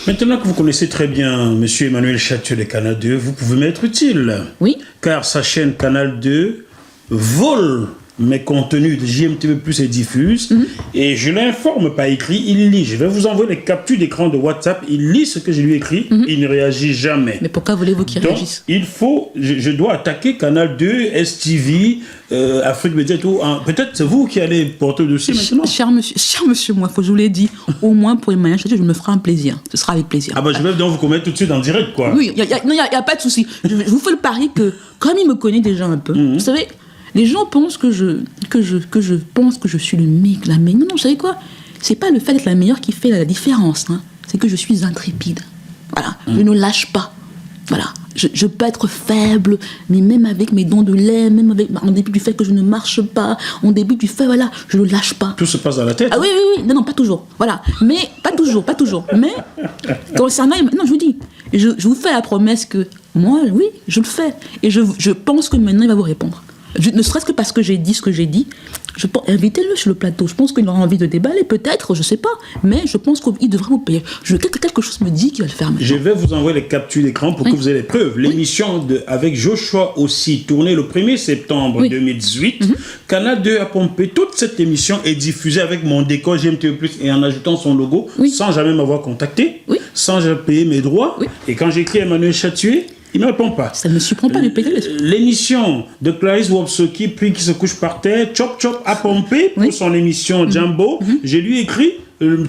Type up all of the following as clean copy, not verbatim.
Maintenant que vous connaissez très bien M. Emmanuel Chatuel de Canal 2, vous pouvez m'être utile. Oui. Car sa chaîne Canal 2 vole mes contenus de JMTV Plus et diffuse. Et je l'informe par écrit, il lit. Je vais vous envoyer les captures d'écran de WhatsApp. Il lit ce que je lui écris. Il ne réagit jamais. Mais pourquoi voulez-vous qu'il réagisse? Il faut, je dois attaquer Canal 2, STV, Afrique Média et tout. Peut-être c'est vous qui allez porter le dossier maintenant. Cher monsieur Moifo, je vous l'ai dit, au moins pour Emmanuel Chatuel, je me ferai un plaisir. Ce sera avec plaisir. Ah bah je vais donc vous commettre tout de suite en direct, quoi. Oui, il n'y a pas de souci. Je vous fais le pari que, comme il me connaît déjà un peu, vous savez, les gens pensent que je pense que je suis le mec, la meilleure. Non, vous savez quoi? C'est pas le fait d'être la meilleure qui fait la différence. Hein. C'est que je suis intrépide. Voilà. Je ne lâche pas. Voilà. Je peux être faible, mais même avec mes dents de lait, même avec, en dépit du fait que je ne marche pas, en dépit du fait, voilà, je ne lâche pas. Tout se passe dans la tête. Ah oui. Non, pas toujours. Voilà. Mais, pas toujours. Mais, concernant, non, je vous dis, je vous fais la promesse que, moi, oui, je le fais. Et je pense que maintenant, il va vous répondre. Ne serait-ce que parce que j'ai dit ce que j'ai dit, invitez-le sur le plateau. Je pense qu'il aura envie de déballer, peut-être, je ne sais pas. Mais je pense qu'il devrait vous payer. Quelque chose me dit qu'il va le faire maintenant. Je vais vous envoyer les captures d'écran pour que vous ayez les preuves. L'émission avec Joshua aussi, tournée le 1er septembre 2018. Canal 2 a pompé toute cette émission et diffusée avec mon décor GMTV+, et en ajoutant son logo, sans jamais m'avoir contacté, sans jamais payer mes droits. Et quand j'écris Emmanuel Chatuel, il ne répond pas. Ça ne me surprend pas de payer. L'émission de Clarisse Wopsoki, puis qui se couche par terre, Chop Chop a pompé pour son émission Jumbo. Je lui ai écrit,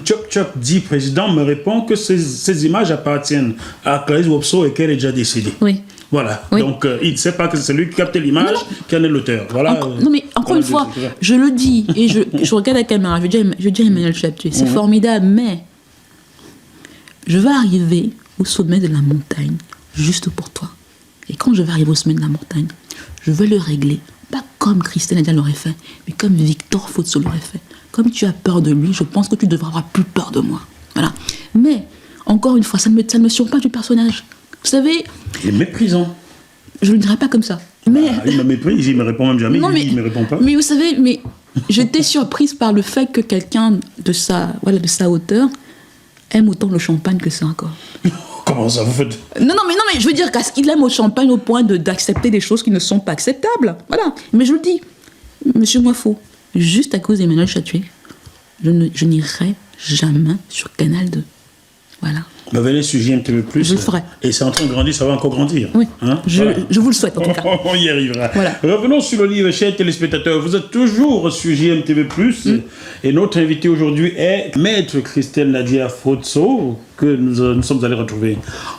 Chop Chop dit président, me répond que ces images appartiennent à Clarisse Wopso et qu'elle est déjà décédée. Voilà. Donc, il ne sait pas que c'est lui qui capte l'image, qui en est l'auteur. Voilà. Non, mais encore une fois, je le dis, et je regarde la caméra, je dis à Emmanuel Chatuel, c'est formidable, mais je vais arriver au sommet de la montagne juste pour toi. Et quand je vais arriver au sommet de la montagne, je vais le régler, pas comme Christelle Nadia l'aurait fait, mais comme Victor Fotso l'aurait fait. Comme tu as peur de lui, je pense que tu devrais avoir plus peur de moi. Voilà. Mais, encore une fois, ça ne me surprend pas du personnage. Vous savez... Il est méprisant. Je ne le dirais pas comme ça. Mais... il me méprise, il ne me répond même jamais, il ne me répond pas. Mais vous savez, j'étais surprise par le fait que quelqu'un de sa hauteur aime autant le champagne que ça encore. Comment ça vous faites? Non, mais je veux dire qu'il aime au champagne au point d'accepter des choses qui ne sont pas acceptables. Voilà. Mais je le dis, monsieur Moifo, juste à cause d'Emmanuel Chatuel, je n'irai jamais sur Canal 2. Voilà. Bah venez sur JMTV+. Je le ferai. Et c'est en train de grandir, ça va encore grandir. Oui, je vous le souhaite en tout cas. On y arrivera. Voilà. Revenons sur le livre, chers téléspectateurs. Vous êtes toujours sur JMTV+. Et notre invité aujourd'hui est Maître Christelle Nadia Fotso, que nous sommes allés retrouver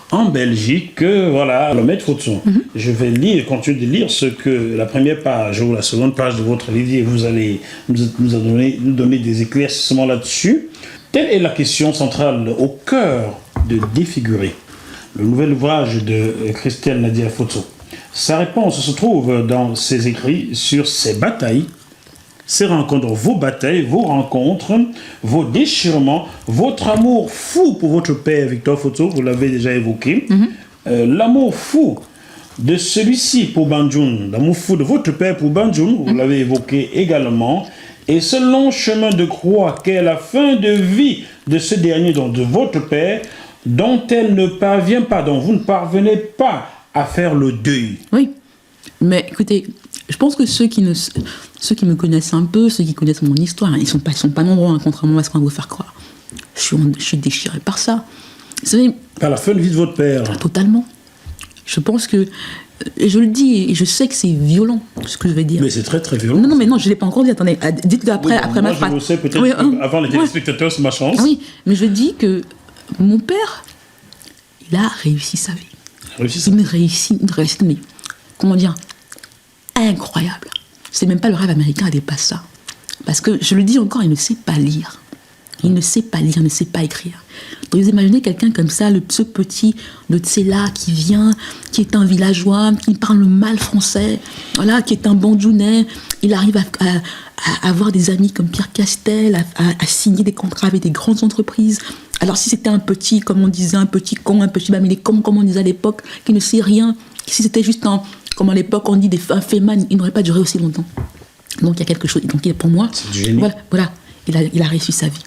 en Belgique. Voilà, alors Maître Fotso, je vais continuer de lire ce que la première page ou la seconde page de votre livre, et vous allez nous donner des éclaircissements là-dessus. Telle est la question centrale au cœur de Défigurer, le nouvel ouvrage de Christelle Nadia Fotso. Sa réponse se trouve dans ses écrits sur ses batailles, ses rencontres, vos rencontres, vos déchirements, votre amour fou pour votre père Victor Fotso, vous l'avez déjà évoqué, l'amour fou de celui-ci pour Banjoun, l'amour fou de votre père pour Banjoun, vous l'avez évoqué également, et ce long chemin de croix qu'est la fin de vie de ce dernier, donc de votre père, dont elle ne parvient pas, dont vous ne parvenez pas à faire le deuil. Oui, mais écoutez, je pense que ceux qui me connaissent un peu, ceux qui connaissent mon histoire, ils sont pas nombreux, hein, contrairement à ce qu'on va vous faire croire. Je suis déchirée par ça. Vous savez, par la fin de vie de votre père. Totalement. Je pense que, et je le dis, et je sais que c'est violent, ce que je vais dire. Mais c'est très très violent. Non, mais non, je ne l'ai pas encore dit. Attendez, dites-le après ma phrase. Je le sais peut-être avant les téléspectateurs, c'est ma chance. Oui, mais je dis que mon père, il a réussi sa vie. Une réussite, mais comment dire, incroyable. C'est même pas le rêve américain, il dépasse ça. Parce que, je le dis encore, il ne sait pas lire. Il ne sait pas lire, il ne sait pas écrire. Donc vous imaginez quelqu'un comme ça, ce petit de Tsela qui vient, qui est un villageois, qui parle mal français, voilà, qui est un bandjounais. Il arrive à avoir des amis comme Pierre Castel, à signer des contrats avec des grandes entreprises. Alors si c'était un petit, comme on disait, un petit con, un petit bamilé-con, comme on disait à l'époque, qui ne sait rien, si c'était juste comme à l'époque on dit un féman, il n'aurait pas duré aussi longtemps. Donc il y a quelque chose, donc pour moi, voilà, il a réussi sa vie.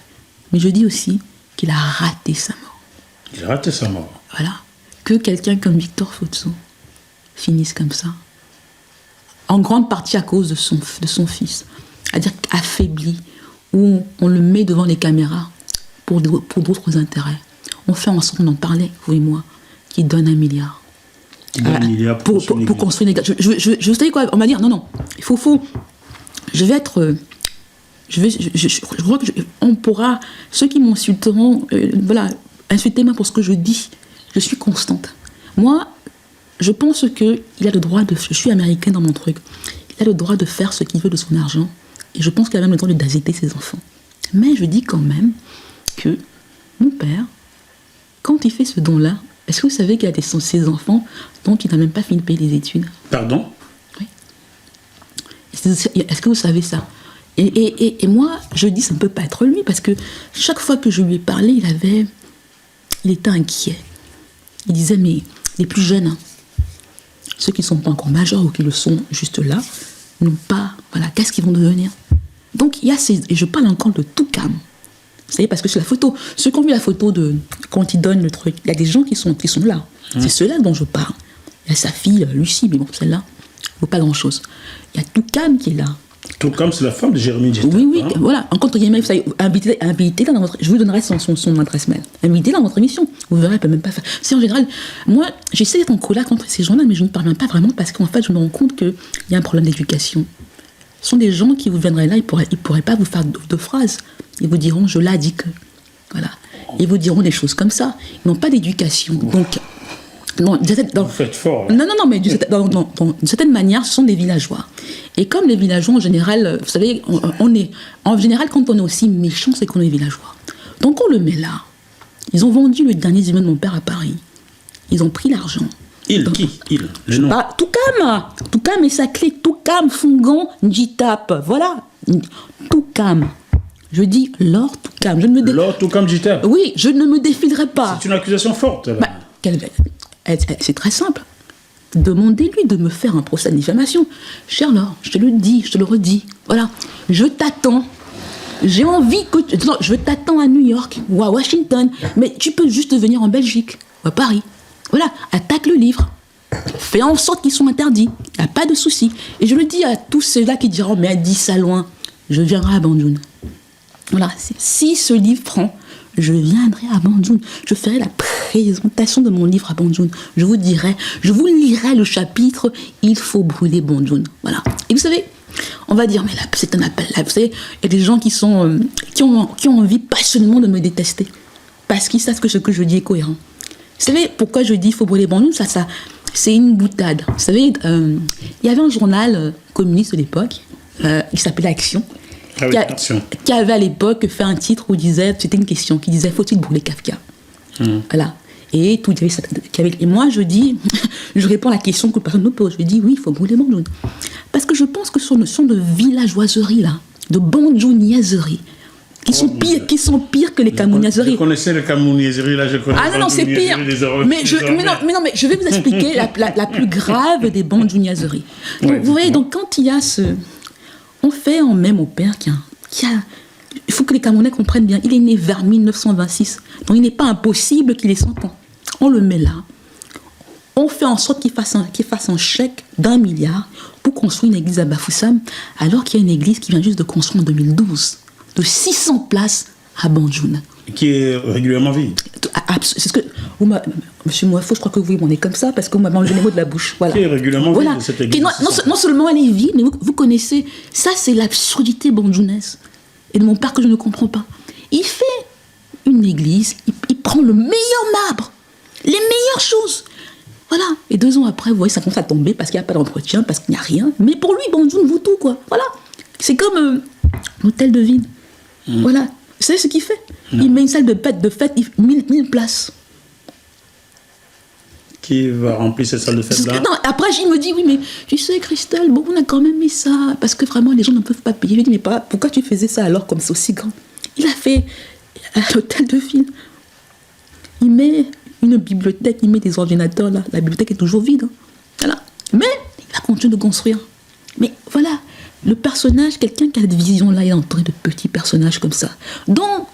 Mais je dis aussi qu'il a raté sa mort. Il a raté sa mort. Voilà. Que quelqu'un comme Victor Fotso finisse comme ça. En grande partie à cause de son fils. C'est-à-dire affaibli, où on le met devant les caméras pour d'autres intérêts. On fait en sorte d'en parler, vous et moi, qui donne 1 milliard. Il donne 1 milliard pour construire une église. Je sais quoi, on va dire, non, il faut. Je vais être. Je crois que on pourra. Ceux qui m'insulteront, voilà, insultez-moi pour ce que je dis. Je suis constante. Moi, je pense qu'il a le droit de. Je suis américaine dans mon truc. Il a le droit de faire ce qu'il veut de son argent. Et je pense qu'il a même le droit d'azéter ses enfants. Mais je dis quand même que mon père, quand il fait ce don-là, est-ce que vous savez qu'il y a ses enfants dont il n'a même pas fini de payer les études? Pardon? Oui. Est-ce que vous savez ça? Et moi, je dis ça ne peut pas être lui, parce que chaque fois que je lui ai parlé, il était inquiet. Il disait, mais les plus jeunes, hein, ceux qui ne sont pas encore majeurs ou qui le sont juste là, n'ont pas, voilà, qu'est-ce qu'ils vont devenir? Donc, il y a et je parle encore de Toukham. Vous savez, parce que c'est la photo, ceux qui ont vu la photo de quand il donne le truc, il y a des gens qui sont là. C'est ceux-là dont je parle. Il y a sa fille, Lucie, mais bon, celle-là, ne vaut pas grand-chose. Il y a Toukham qui est là. Toukham, c'est la femme de Jérémie Jetta. Oui, voilà. En contre guillemets, vous savez, invitez-la dans votre... Je vous donnerai son adresse mail. Invitez-la dans votre émission. Vous verrez, elle ne peut même pas faire... C'est en général... Moi, j'essaie d'être en colère contre ces gens-là, mais je ne parviens pas vraiment parce qu'en fait, je me rends compte qu'il y a un problème d'éducation. Ce sont des gens qui vous viendraient là, ils pourraient pas vous faire de phrases. Ils vous diront, je l'ai dit que... Voilà. Ils vous diront des choses comme ça. Ils n'ont pas d'éducation. Donc... Non, vous faites fort. Là. Non, mais d'une certaine manière, ce sont des villageois. Et comme les villageois, en général, vous savez, en général, quand on est aussi méchant, c'est qu'on est villageois. Donc on le met là. Ils ont vendu le dernier immeuble de mon père à Paris. Ils ont pris l'argent. Le nom. Toukham et sa clé. Toukham, Fongan, Njitap. Voilà. Toukham. Je dis Lord Toukham. Lord Toukham Njitap. Oui, je ne me défilerai pas. C'est une accusation forte. Là. C'est très simple. Demandez-lui de me faire un procès de diffamation. Cher Laure, je te le dis, je te le redis. Voilà, je t'attends. J'ai envie que... Je t'attends à New York ou à Washington, mais tu peux juste venir en Belgique ou à Paris. Voilà, attaque le livre. Fais en sorte qu'ils soient interdits. Il n'y a pas de souci. Et je le dis à tous ceux-là qui diront, mais elle dit ça loin. Je viendrai à Banjoun. Voilà, si ce livre prend... Je viendrai à Banjoun, je ferai la présentation de mon livre à Banjoun. Je vous lirai le chapitre « Il faut brûler Banjoun ». Voilà. Et vous savez, on va dire, mais là, c'est un appel. Là, vous savez, il y a des gens qui ont envie passionnément de me détester. Parce qu'ils savent que ce que je dis est cohérent. Vous savez, pourquoi je dis « Il faut brûler Banjoun » ça, c'est une boutade. Vous savez, il y avait un journal communiste de l'époque, il s'appelait Action. Qui avait à l'époque fait un titre où c'était une question qui disait faut-il brûler Kafka? Voilà. Et tout et moi je dis, je réponds à la question que personne ne pose. Je dis oui, il faut brûler Banjoun. Parce que je pense que ce sont de villageoiseries là, de banjouniaiseries, qui sont pires que les camouniaiseries. Je connaissais les camouniaiseries là, je connais. Ah non, c'est pire. Mais je vais vous expliquer la plus grave des banjouniaiseries. Donc vous voyez, donc quand il y a on fait en même au père il faut que les Camerounais comprennent bien. Il est né vers 1926. Donc il n'est pas impossible qu'il ait 100 ans. On le met là. On fait en sorte qu'il fasse un chèque d'1 milliard pour construire une église à Bafoussam, alors qu'il y a une église qui vient juste de construire en 2012, de 600 places à Banjoun. Qui est régulièrement vide. C'est ce que... Monsieur Mouafo, je crois que vous m'en êtes comme ça, parce que vous m'avez enlevé les mots de la bouche. Voilà. Qui est régulièrement vide, cette église. Non seulement elle est vide, mais vous connaissez... Ça, c'est l'absurdité banjounaise. Et de mon père que je ne comprends pas. Il fait une église, il prend le meilleur marbre, les meilleures choses. Voilà. Et 2 ans après, vous voyez, ça commence à tomber parce qu'il n'y a pas d'entretien, parce qu'il n'y a rien. Mais pour lui, Banjoun vaut tout, quoi. Voilà. C'est comme l'hôtel de ville. Voilà. Vous savez ce qu'il fait? Il met une salle de fête, 1000 places. Qui va remplir cette salle de fête-là? Non, après, il me dit, oui, mais tu sais, Christelle, bon, on a quand même mis ça, parce que vraiment, les gens ne peuvent pas payer. Je lui dis, mais pourquoi tu faisais ça alors, comme c'est aussi grand? Il a fait l'hôtel de ville. Il met une bibliothèque, il met des ordinateurs, là. La bibliothèque est toujours vide. Hein. Voilà. Mais il va continuer de construire. Mais voilà, le personnage, quelqu'un qui a cette vision-là, il est entouré de petits personnages comme ça. Donc,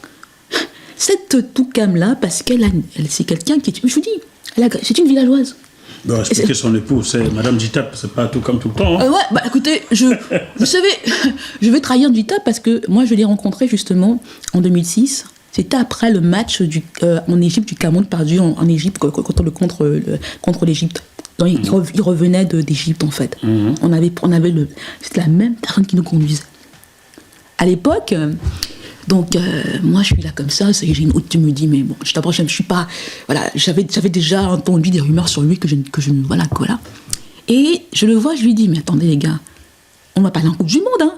cette Toukam-là, parce c'est quelqu'un qui est... Je vous dis, c'est une villageoise. Bon, expliquez son époux, c'est Madame Djitap, c'est pas tout comme tout le temps. Hein. Ouais, bah écoutez, vous savez, je vais trahir Djitap parce que moi je l'ai rencontré justement en 2006. C'était après le match en Égypte, du Cameroun perdu en Égypte contre l'Égypte. Il revenait d'Égypte en fait. C'était la même personne qui nous conduisait. À l'époque, moi je suis là comme ça, j'ai une autre, tu me dis, mais bon, je t'approche, je suis pas. Voilà, j'avais déjà entendu des rumeurs sur lui que je voilà. Et je le vois, je lui dis, mais attendez les gars, on va pas aller en Coupe du Monde, hein.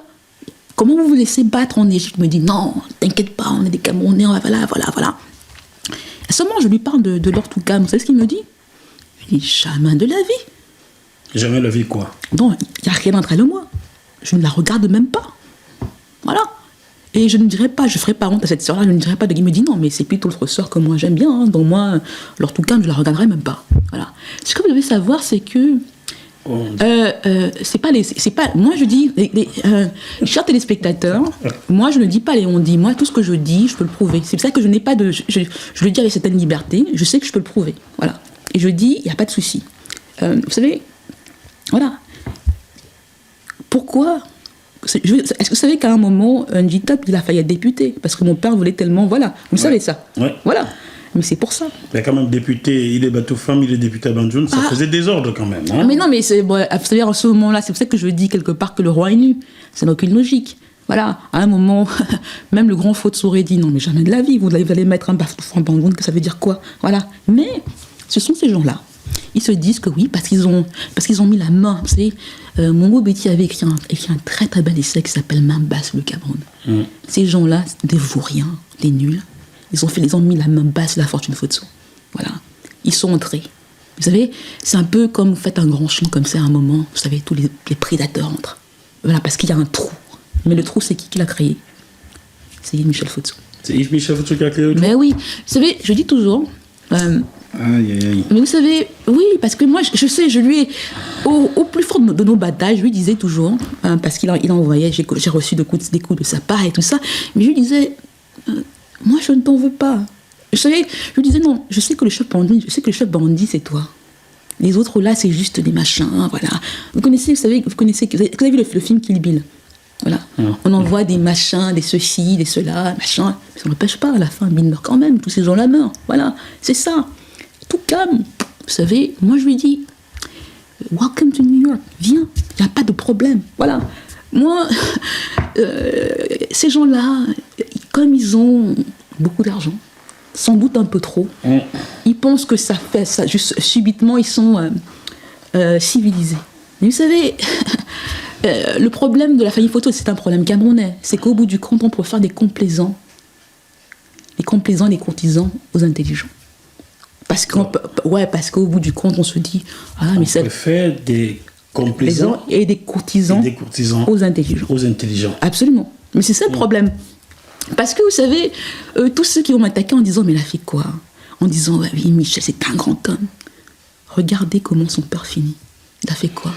Comment vous vous laissez battre en Égypte? Il me dit, non, t'inquiète pas, on est des Camerounais, voilà. Et seulement, je lui parle de leur Toukam, vous savez ce qu'il me dit? Il dit, jamais de la vie. Jamais de la vie, quoi? Non, il n'y a rien entre elle et moi. Je ne la regarde même pas. Voilà. Et je ne dirais pas, je ne ferai pas honte à cette sœur-là, je ne dirais pas de... Il me dit, non, mais c'est plutôt l'autre sœur que moi j'aime bien, hein. Donc moi, leur Toukam, je ne la regarderai même pas. Voilà. Ce que vous devez savoir, c'est que moi je dis, chers téléspectateurs, moi je ne dis pas les on dit, moi tout ce que je dis, je peux le prouver. C'est pour ça que je n'ai pas de, je le dis avec certaine liberté, je sais que je peux le prouver, voilà. Et je dis, il n'y a pas de souci. Vous savez, voilà. Pourquoi? Est-ce que vous savez qu'à un moment, Djitap, il a failli être député parce que mon père voulait tellement, voilà, vous savez ça, voilà. Mais c'est pour ça. Mais quand même, député, il est Batoufam, il est député à Banjoun, ça faisait désordre quand même. Hein. Mais non, mais c'est, bon, vous savez, en ce moment-là, c'est pour ça que je dis quelque part que le roi est nu. Ça n'a aucune logique. Voilà, à un moment, même le grand Fotso aurait dit, non, mais jamais de la vie, vous allez mettre un Batoufam Banjoun, que ça veut dire quoi? Voilà. Mais ce sont ces gens-là. Ils se disent que oui, parce qu'ils ont mis la main. Vous savez, Mongo Betty avait écrit un très très bel essai qui s'appelle Main basse le Cameroun. Ces gens-là, des vauriens, des nuls, ils ont mis la main basse sur la fortune Fotso. Voilà. Ils sont entrés. Vous savez, c'est un peu comme vous faites un grand champ comme ça à un moment, vous savez, tous les prédateurs entrent. Voilà, parce qu'il y a un trou. Mais le trou, c'est qui l'a créé? C'est Yves Michel Fotso. C'est Yves Michel Fotso qui a créé le trou? Mais oui. Vous savez, je dis toujours... Aïe. Mais vous savez, oui, parce que moi, je sais, je lui ai, au plus fort de nos batailles, je lui disais toujours, parce qu'il envoyait, j'ai reçu des coups de sa part et tout ça, mais je lui disais, moi, je ne t'en veux pas. Vous savez, je lui disais, non, je sais que le chef bandit, c'est toi. Les autres, là, c'est juste des machins, voilà. Vous avez vu le film Kill Bill? Voilà. On envoie des machins, des ceci, des cela, machin. Mais ça n'empêche pas, à la fin, Bill meurt quand même, tous ces gens-là meurent. Voilà, c'est ça. Tout calme. Vous savez, moi je lui dis, welcome to New York, viens, il n'y a pas de problème. Voilà. Moi, ces gens-là, comme ils ont beaucoup d'argent, sans doute un peu trop, ils pensent que ça fait ça, juste subitement, ils sont civilisés. Mais vous savez, le problème de la famille Fotso, c'est un problème camerounais. C'est qu'au bout du compte, on peut faire des complaisants, les courtisans aux intelligents. Parce qu'au bout du compte, on se dit, mais ça fait des complaisants et des courtisans aux intelligents. Absolument. Mais c'est ça le problème. Parce que vous savez, tous ceux qui vont m'attaquer en disant, mais il a fait quoi? En disant, oui, Michel, c'est un grand homme. Regardez comment son père finit. Il a fait quoi?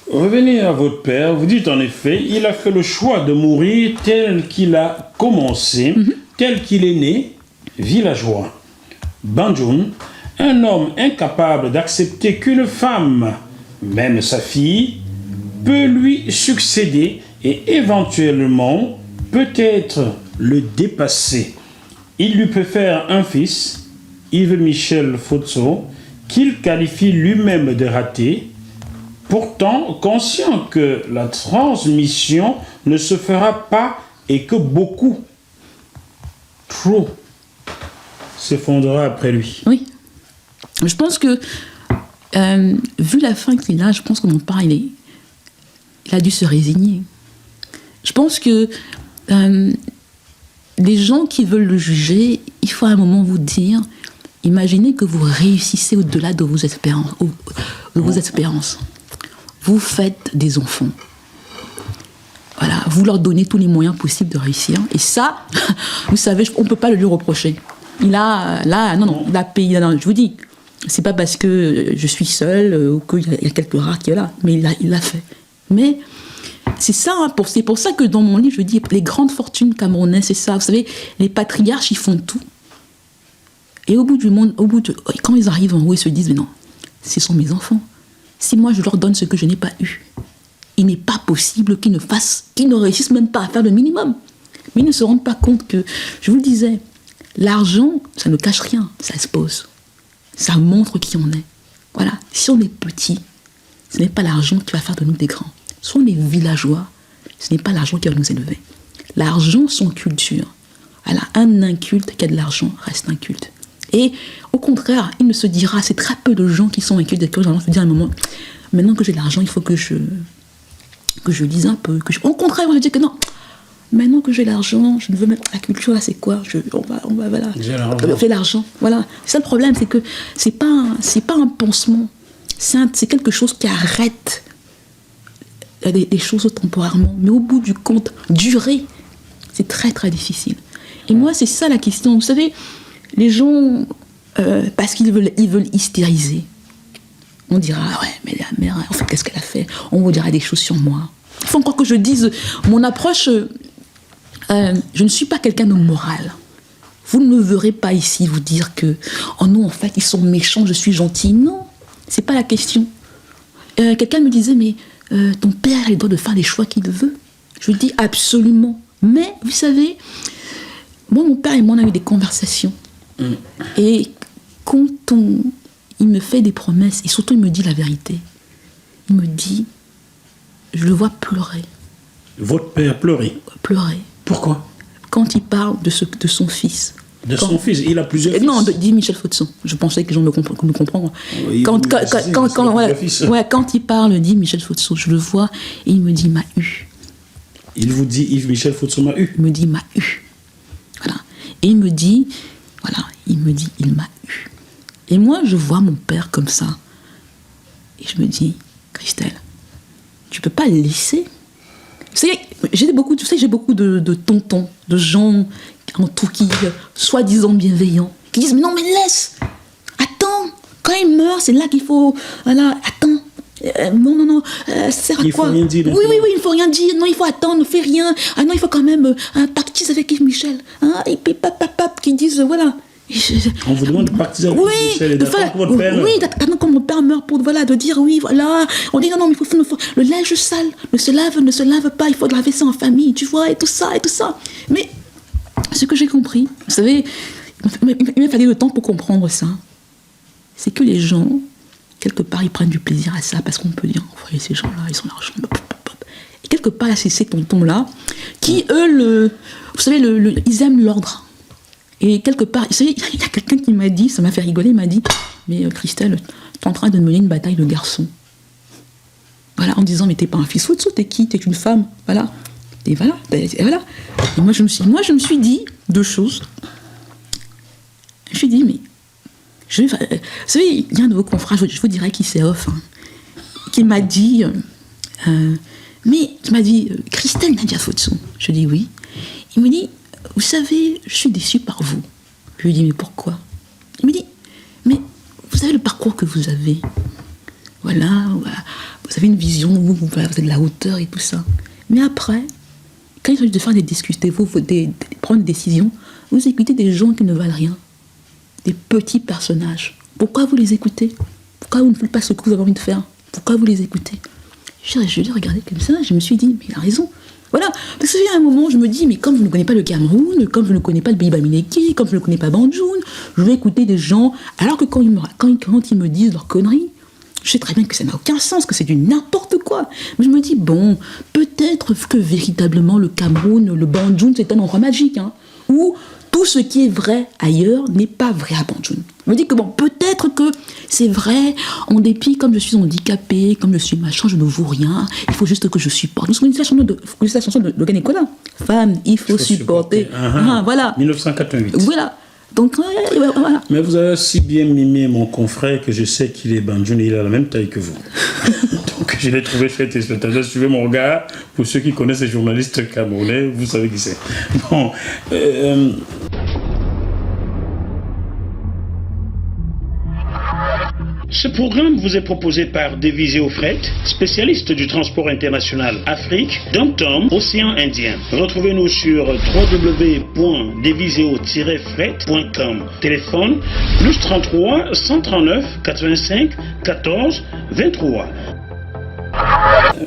Revenez à votre père. Vous dites en effet, il a fait le choix de mourir tel qu'il a commencé, tel qu'il est né, villageois. Banjoun, un homme incapable d'accepter qu'une femme, même sa fille, peut lui succéder et éventuellement peut-être le dépasser. Il lui peut faire un fils, Yves Michel Fotso, qu'il qualifie lui-même de raté, pourtant conscient que la transmission ne se fera pas et que beaucoup, trop, s'effondrera après lui. Oui. Je pense que, vu la fin qu'il a, je pense que mon père, il a dû se résigner. Je pense que les gens qui veulent le juger, il faut à un moment vous dire, imaginez que vous réussissez au-delà de vos espérances. Vous faites des enfants. Voilà, vous leur donnez tous les moyens possibles de réussir. Et ça, vous savez, on ne peut pas le lui reprocher. Il a payé. Non, je vous dis, c'est pas parce que je suis seule ou qu'il y a quelques rares qui est là, mais il l'a fait. Mais c'est ça, hein, c'est pour ça que dans mon livre, je dis les grandes fortunes camerounaises, c'est ça. Vous savez, les patriarches, ils font tout Et au bout du monde, quand ils arrivent en haut, ils se disent, mais non, ce sont mes enfants. Si moi je leur donne ce que je n'ai pas eu, il n'est pas possible qu'ils ne réussissent même pas à faire le minimum. Mais ils ne se rendent pas compte que, je vous le disais, l'argent, ça ne cache rien, ça expose. Ça montre qui on est. Voilà, si on est petit, ce n'est pas l'argent qui va faire de nous des grands. Si on est villageois, ce n'est pas l'argent qui va nous élever. L'argent, son culture. Voilà, un inculte qui a de l'argent reste inculte. Et au contraire, il ne se dira, c'est très peu de gens qui sont incultes et qui se disent à un moment, maintenant que j'ai de l'argent, il faut que je lise un peu. Au contraire, on va dire que non, maintenant que j'ai l'argent, je ne veux même la culture, là, c'est quoi on va voilà. On fait l'argent. Voilà. C'est ça le problème, c'est que c'est pas un pansement. C'est quelque chose qui arrête des choses temporairement. Mais au bout du compte, durer, c'est très très difficile. Et moi, c'est ça la question. Vous savez, les gens, parce qu'ils veulent hystériser, on dira, ouais, mais la mère, en fait, qu'est-ce qu'elle a fait? On vous dira des choses sur moi. Il faut encore que je dise, mon approche, je ne suis pas quelqu'un de moral. Vous ne me verrez pas ici vous dire que, oh non, en fait, ils sont méchants, je suis gentil. Non, c'est pas la question. Quelqu'un me disait, mais ton père a le droit de faire les choix qu'il veut. Je lui dis, absolument. Mais, vous savez, moi, mon père et moi, on a eu des conversations. Et quand il me fait des promesses, et surtout il me dit la vérité, il me dit, je le vois pleurer. Votre père pleurer? Pleurer. Pourquoi? Quand il parle de son fils. Son fils, il a plusieurs fils. Non, dit Michel Fotson. Je pensais que les gens me comprennent. Oui, Quand il parle, dit Michel Fotson, je le vois et il me dit, m'a eu. Il vous dit, Yves Michel Fotson m'a eu? Il me dit, m'a eu. Voilà. Et il me dit, il m'a eu. Et moi, je vois mon père comme ça. Et je me dis, Christelle, tu peux pas le laisser. Vous savez, j'ai beaucoup de tontons, de gens en tout qui, soi-disant bienveillants, qui disent, mais non, mais laisse. Attends, quand il meurt, c'est là qu'il faut... Voilà, attends. Non, ça sert à quoi? Il faut rien dire. Oui, il faut rien dire. Non, il faut attendre, ne fais rien. Ah non, il faut quand même pactiser avec Yves Michel. Hein, et puis pap, qui disent, voilà. On vous demande de pactiser avec Yves Michel et d'attendre que votre père meure. Oui, d'attendre que mon père meure pour, voilà, de dire, oui, voilà. On dit, non, mais il faut le linge sale ne se lave pas, il faut laver ça en famille, tu vois, et tout ça. Mais ce que j'ai compris, vous savez, il m'a fallu le temps pour comprendre ça. C'est que les gens, quelque part, ils prennent du plaisir à ça parce qu'on peut dire, oh, voyez, ces gens-là, ils ont l'argent. Et quelque part, là, c'est ces tontons-là qui, eux, vous savez, ils aiment l'ordre. Et quelque part, vous savez, il y a quelqu'un qui m'a dit, ça m'a fait rigoler, il m'a dit, mais Christelle, tu es en train de mener une bataille de garçons. Voilà, en disant, mais t'es pas un fils Fotso, t'es qui? T'es une femme. Voilà. Et voilà. Et moi, je me suis dit deux choses. Je me suis dit, mais vous savez, il y a un de vos confrères, je vous dirais qui c'est off, hein, qui m'a dit, Christelle Nadia Fotso. Je dis oui. Il me dit, vous savez, je suis déçue par vous. Je lui dis, mais pourquoi? Il me dit, mais vous savez le parcours que vous avez. Voilà, vous avez une vision, vous avez de la hauteur et tout ça. Mais après, quand il s'agit de faire des discussions, de prendre des décisions, vous écoutez des gens qui ne valent rien. Des petits personnages. Pourquoi vous les écoutez? Pourquoi vous ne faites pas ce que vous avez envie de faire? Pourquoi vous les écoutez? Je l'ai regardé comme ça, je me suis dit, mais il a raison. Voilà, parce qu'il y a un moment, je me dis, mais comme je ne connais pas le Cameroun, comme je ne connais pas le Biba Mineki, comme je ne connais pas Banjoun, je vais écouter des gens, alors que quand ils me disent leurs conneries, je sais très bien que ça n'a aucun sens, que c'est du n'importe quoi. Mais je me dis, bon, peut-être que véritablement le Cameroun, le Banjoun, c'est un endroit magique, hein, où tout ce qui est vrai ailleurs n'est pas vrai à Banjoun. Je me dis que bon, peut-être que c'est vrai, en dépit, comme je suis handicapée, comme je suis machin, je ne vaux rien, il faut juste que je supporte. Nous sommes la chanson de Logan Nicolas. Femme, il faut supporter. Voilà. 1988. Voilà. Donc, voilà. Mais vous avez si bien mimé mon confrère que je sais qu'il est Banjoun et il a la même taille que vous. Donc, je l'ai trouvé fait téléspectateur. Suivez mon regard. Pour ceux qui connaissent les journalistes camerounais, vous savez qui c'est. Bon. Ce programme vous est proposé par Deviseo Fret, spécialiste du transport international Afrique, Dom-Tom, Océan Indien. Retrouvez-nous sur www.deviseo-fret.com. Téléphone +33 139 85 14 23.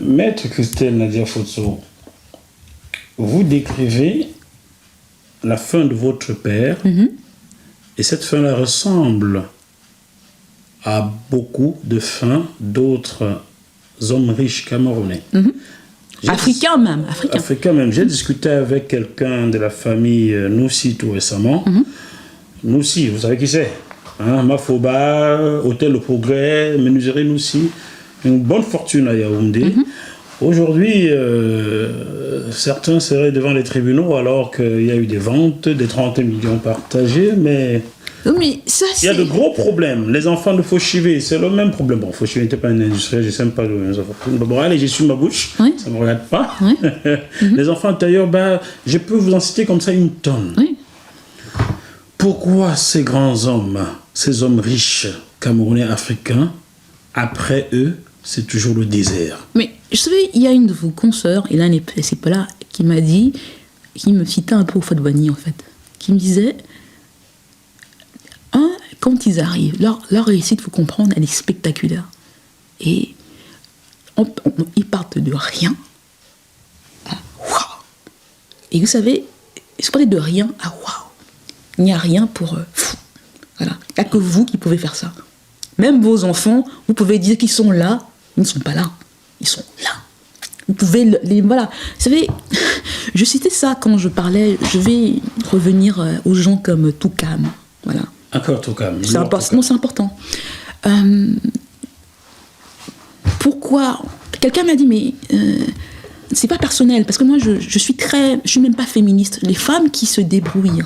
Maître Christelle Nadia Fotso, vous décrivez la fin de votre père, et cette fin-là ressemble à beaucoup de fins d'autres hommes riches camerounais. Africains même. Africains même. J'ai discuté avec quelqu'un de la famille Noussi tout récemment. Noussi, vous savez qui c'est, hein? Mafoba, Hôtel Le Progrès, Menuiserie Noussi. Une bonne fortune à Yaoundé. Aujourd'hui, certains seraient devant les tribunaux alors qu'il y a eu des ventes, des 30 millions partagés, mais ça, il y a de gros problèmes. Les enfants de Fauchivé, c'est le même problème. Bon, Fauchivé n'était pas un industriel, je ne sais même pas d'où les enfants. Bon, allez, j'ai su ma bouche, ça ne me regarde pas. Les enfants intérieurs, je peux vous en citer comme ça une tonne. Pourquoi ces grands hommes, ces hommes riches, camerounais, africains, après eux, c'est toujours le désert? Mais je savais, il y a une de vos consoeurs, et là, c'est pas là, qui m'a dit, qui me citait un peu au Fadouani, en fait, qui me disait, quand ils arrivent, leur réussite, il faut comprendre, elle est spectaculaire. Et ils partent de rien à waouh. Et vous savez, ils partent de rien à waouh. Il n'y a rien pour eux. Voilà. Il n'y a que vous qui pouvez faire ça. Même vos enfants, vous pouvez dire qu'ils sont là, ils ne sont pas là. Ils sont là. Vous pouvez voilà. Vous savez, je citais ça quand je parlais, je vais revenir aux gens comme Toukam. Voilà. Encore Toukam. C'est important. Pourquoi? Quelqu'un m'a dit, mais c'est pas personnel, parce que moi je suis même pas féministe. Les femmes qui se débrouillent,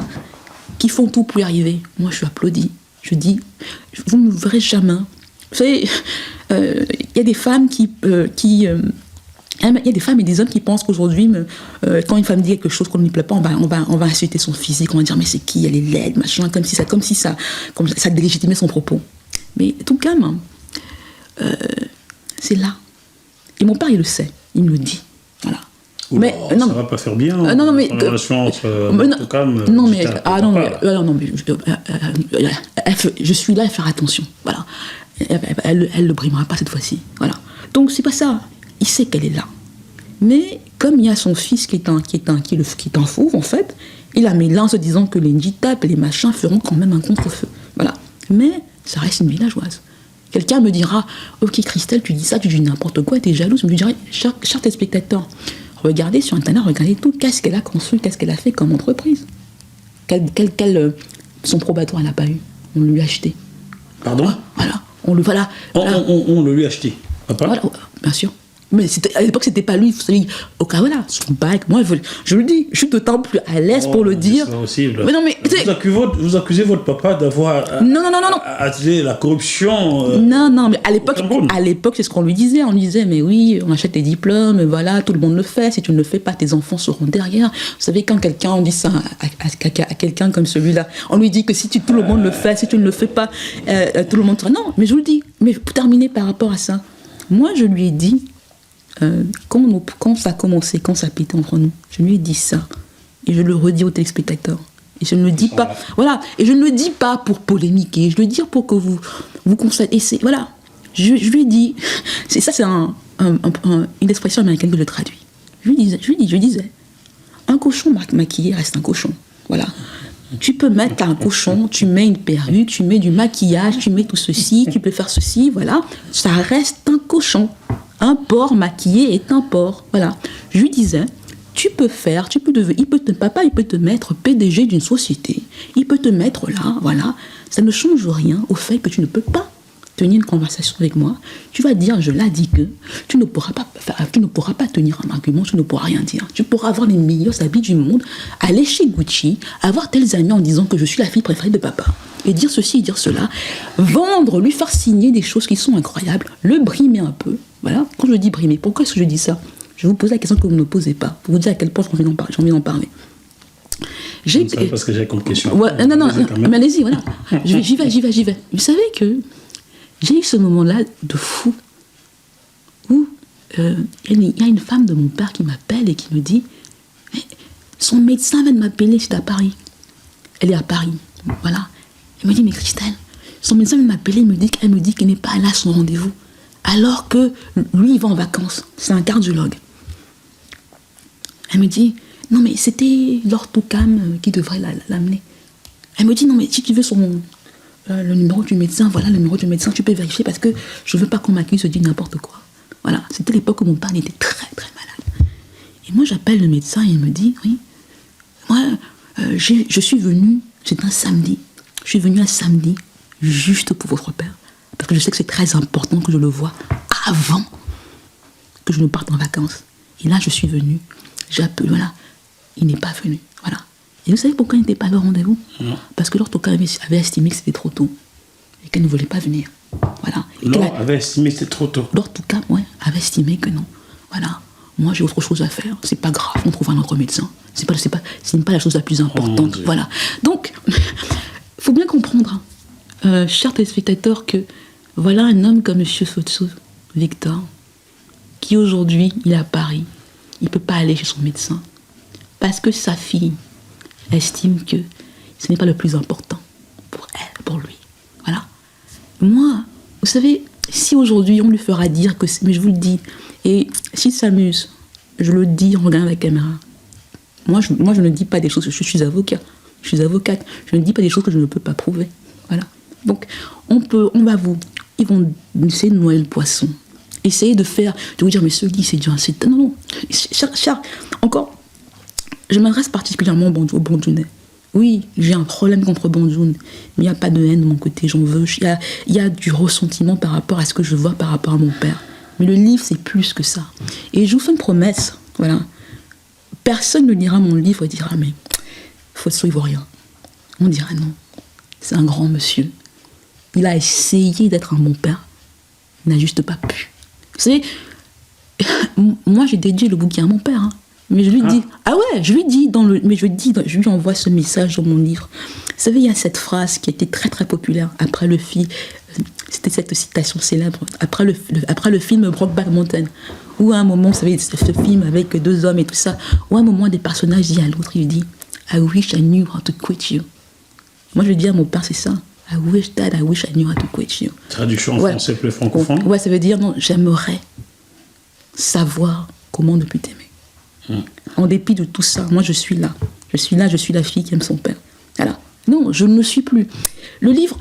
qui font tout pour y arriver, moi je applaudis. Je dis, vous ne me verrez jamais. Vous savez, il y a des femmes il y a des femmes et des hommes qui pensent qu'aujourd'hui, quand une femme dit quelque chose qu'on ne lui plaît pas, on va insulter son physique, on va dire mais c'est qui, elle est laide, machin, comme si ça délégitimait son propos. Mais tout calme, c'est là. Et mon père, il le sait, il me le dit. Voilà. Oula, mais ça va pas faire bien. Non, mais la relation entre Toukam. Je suis là à faire attention. Voilà. Elle le brimera pas cette fois-ci. Voilà. Donc c'est pas ça. Il sait qu'elle est là. Mais comme il y a son fils qui est un fauve, en fait, il la met là en se disant que les Njitap et les machins feront quand même un contre-feu. Voilà. Mais ça reste une villageoise. Quelqu'un me dira, ok Christelle, tu dis ça, tu dis n'importe quoi, t'es jalouse. Je me dirais, cher téléspectateur, regardez sur Internet, regardez tout, qu'est-ce qu'elle a construit, qu'est-ce qu'elle a fait comme entreprise. Son probatoire, elle n'a pas eu. On le lui a acheté. Pardon? Voilà. On le lui a acheté. Papa? Voilà, bien sûr. Mais à l'époque, c'était pas lui. Vous savez, au cas voilà, son bac. Moi, je le dis, je suis d'autant plus à l'aise pour le dire. C'est possible. Mais non, mais vous accusez votre papa d'avoir attisé la corruption. Non, mais à l'époque, c'est ce qu'on lui disait. On lui disait, mais oui, on achète des diplômes, voilà, tout le monde le fait. Si tu ne le fais pas, tes enfants seront derrière. Vous savez, quand on dit ça à quelqu'un comme celui-là, on lui dit que si tout le monde le fait, si tu ne le fais pas, tout le monde sera. Non, mais je vous le dis. Mais pour terminer par rapport à ça, moi, je lui ai dit. Quand ça a commencé, quand ça a pété entre nous, je lui ai dit ça. Et je le redis aux téléspectateurs. Et je ne le dis pas. Voilà. Et je ne le dis pas pour polémiquer. Je le dis pour que vous constatez. Voilà. Je lui ai dit. C'est une expression américaine que je traduis. Je lui disais. Un cochon maquillé reste un cochon. Voilà. Tu peux mettre un cochon, tu mets une perruque, tu mets du maquillage, tu mets tout ceci, tu peux faire ceci, voilà. Ça reste un cochon. Un porc maquillé est un porc. Voilà. Je lui disais, papa, il peut te mettre PDG d'une société. Il peut te mettre là, voilà. Ça ne change rien au fait que tu ne peux pas tenir une conversation avec moi. Tu vas dire, je l'ai dit que tu ne pourras pas tenir un argument, tu ne pourras rien dire. Tu pourras avoir les meilleurs habits du monde, aller chez Gucci, avoir tels amis en disant que je suis la fille préférée de papa. Et dire ceci et dire cela. Vendre, lui faire signer des choses qui sont incroyables, le brimer un peu. Voilà, quand je dis brimer, pourquoi est-ce que je dis ça? Je vais vous poser la question que vous ne posez pas, pour vous dire à quel point j'ai envie d'en parler. Parce que j'ai comme question. Ouais, non, mais allez-y, voilà. J'y vais. Vous savez que j'ai eu ce moment-là de fou où il y a une femme de mon père qui m'appelle et qui me dit son médecin vient de m'appeler, c'est à Paris. Elle est à Paris, voilà. Elle me dit, mais Christelle, son médecin vient de m'appeler, elle me dit qu'elle n'est pas là à son rendez-vous. Alors que lui, il va en vacances. C'est un cardiologue. Elle me dit, non mais c'était l'orthocam qui devrait l'amener. Elle me dit, non mais si tu veux le numéro du médecin, voilà le numéro du médecin, tu peux vérifier parce que je veux pas qu'on m'accuse de dire n'importe quoi. Voilà, c'était l'époque où mon père était très très malade. Et moi j'appelle le médecin et il me dit, oui, moi je suis venue, c'est un samedi, je suis venue un samedi juste pour votre père. Parce que je sais que c'est très important que je le voie avant que je ne parte en vacances. Et là je suis venue, j'appelle, voilà, il n'est pas venu, voilà. Et vous savez pourquoi il n'était pas là au rendez-vous? Parce que l'orthocam avait estimé que c'était trop tôt et qu'elle ne voulait pas venir. Voilà. Avait estimé que c'était trop tôt. L'orthocam, ouais, avait estimé que non. Voilà. Moi, j'ai autre chose à faire. C'est pas grave, on trouve un autre médecin. C'est pas la chose la plus importante. Voilà. Donc, il faut bien comprendre, chers téléspectateurs, que voilà un homme comme M. Fotso, Victor, qui aujourd'hui, il est à Paris. Il ne peut pas aller chez son médecin. Parce que sa fille estime que ce n'est pas le plus important pour elle, pour lui. Voilà. Moi, vous savez, si aujourd'hui on lui fera dire que... Mais je vous le dis, et s'il s'amuse, je le dis en regardant la caméra. Moi, je ne dis pas des choses... Je suis avocat. Je suis avocate. Je ne dis pas des choses que je ne peux pas prouver. Voilà. Donc, ils vont essayer de noyer le poisson. Essayer de vous dire, mais ce lit, c'est bien... Non. Cher, encore... Je m'adresse particulièrement au Bandjounais. Oui, j'ai un problème contre Bandjoun, mais il n'y a pas de haine de mon côté, j'en veux. Il y a du ressentiment par rapport à ce que je vois par rapport à mon père. Mais le livre, c'est plus que ça. Et je vous fais une promesse, voilà. Personne ne lira mon livre et dira, mais Fotso Ivoirien. On dira non. C'est un grand monsieur. Il a essayé d'être un bon père. Il n'a juste pas pu. Vous savez, moi, j'ai dédié le bouquin à mon père, hein. Mais je lui dis, je lui envoie ce message dans mon livre. Vous savez, il y a cette phrase qui a été très très populaire après le film, c'était cette citation célèbre, après le film Brokeback Mountain, où à un moment, vous savez, ce film avec deux hommes et tout ça, où à un moment, des personnages disent à l'autre, il lui dit, I wish I knew how to quit you. Moi, je lui dis à mon père, c'est ça. I wish I knew how to quit you. Traduction en français plus francophone. Ouais, ça veut dire, non, j'aimerais savoir comment ne plus t'aimer. En dépit de tout ça, moi je suis là. Je suis la fille qui aime son père. Voilà. Non, je ne le suis plus. Le livre,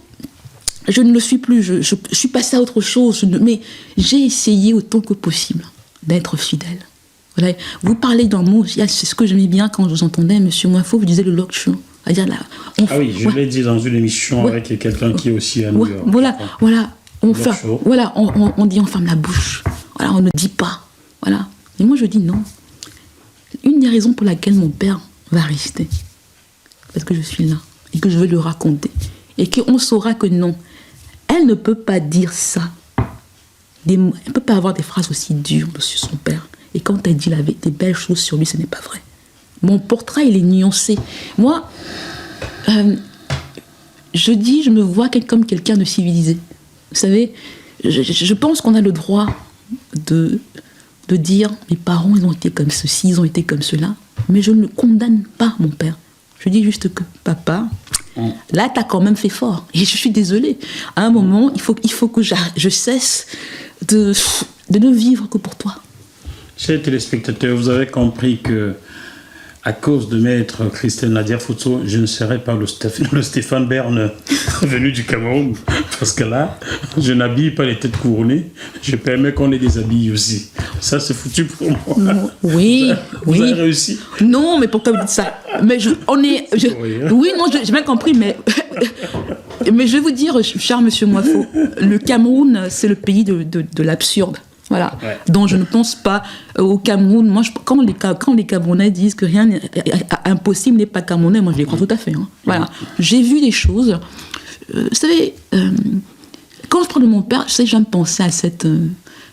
je ne le suis plus. Je suis passée à autre chose. Mais j'ai essayé autant que possible d'être fidèle. Voilà. Vous parlez d'un mot, c'est ce que j'aimais bien quand je vous entendais, Monsieur Moifo, vous disiez le lock show. C'est-à-dire là, oui, je l'ai dit dans une émission avec quelqu'un qui est aussi à New York. Voilà. On dit on ferme la bouche. Voilà, on ne dit pas. Voilà. Et moi je dis non. Une des raisons pour laquelle mon père va rester, parce que je suis là et que je veux le raconter et qu'on saura que non, elle ne peut pas dire ça. Elle ne peut pas avoir des phrases aussi dures sur son père. Et quand elle dit des belles choses sur lui, ce n'est pas vrai. Mon portrait, il est nuancé. Moi, je me vois comme quelqu'un de civilisé. Vous savez, je pense qu'on a le droit de dire mes parents ils ont été comme ceci, ils ont été comme cela, mais je ne condamne pas mon père. Je dis juste que papa, là t'as quand même fait fort et je suis désolée. À un moment il faut que je cesse de ne vivre que pour toi. Chers téléspectateurs, vous avez compris que à cause de maître Christelle Nadia Fotso, je ne serai pas le Stéphane Bern venu du Cameroun. Parce que là, je n'habille pas les têtes couronnées. Je permets qu'on les déshabille aussi. Ça, c'est foutu pour moi. Oui, vous avez réussi. Non, mais pourquoi vous dites ça? Mais oui, non, j'ai bien compris, mais je vais vous dire, cher monsieur Moifo, le Cameroun, c'est le pays de l'absurde. Voilà. Ouais. Donc je ne pense pas au Cameroun. Moi, quand les Camerounais disent que rien n'est impossible n'est pas camerounais, moi je les crois tout à fait. Hein. Voilà. J'ai vu des choses. Vous savez, quand je parle de mon père, j'aime penser à cette.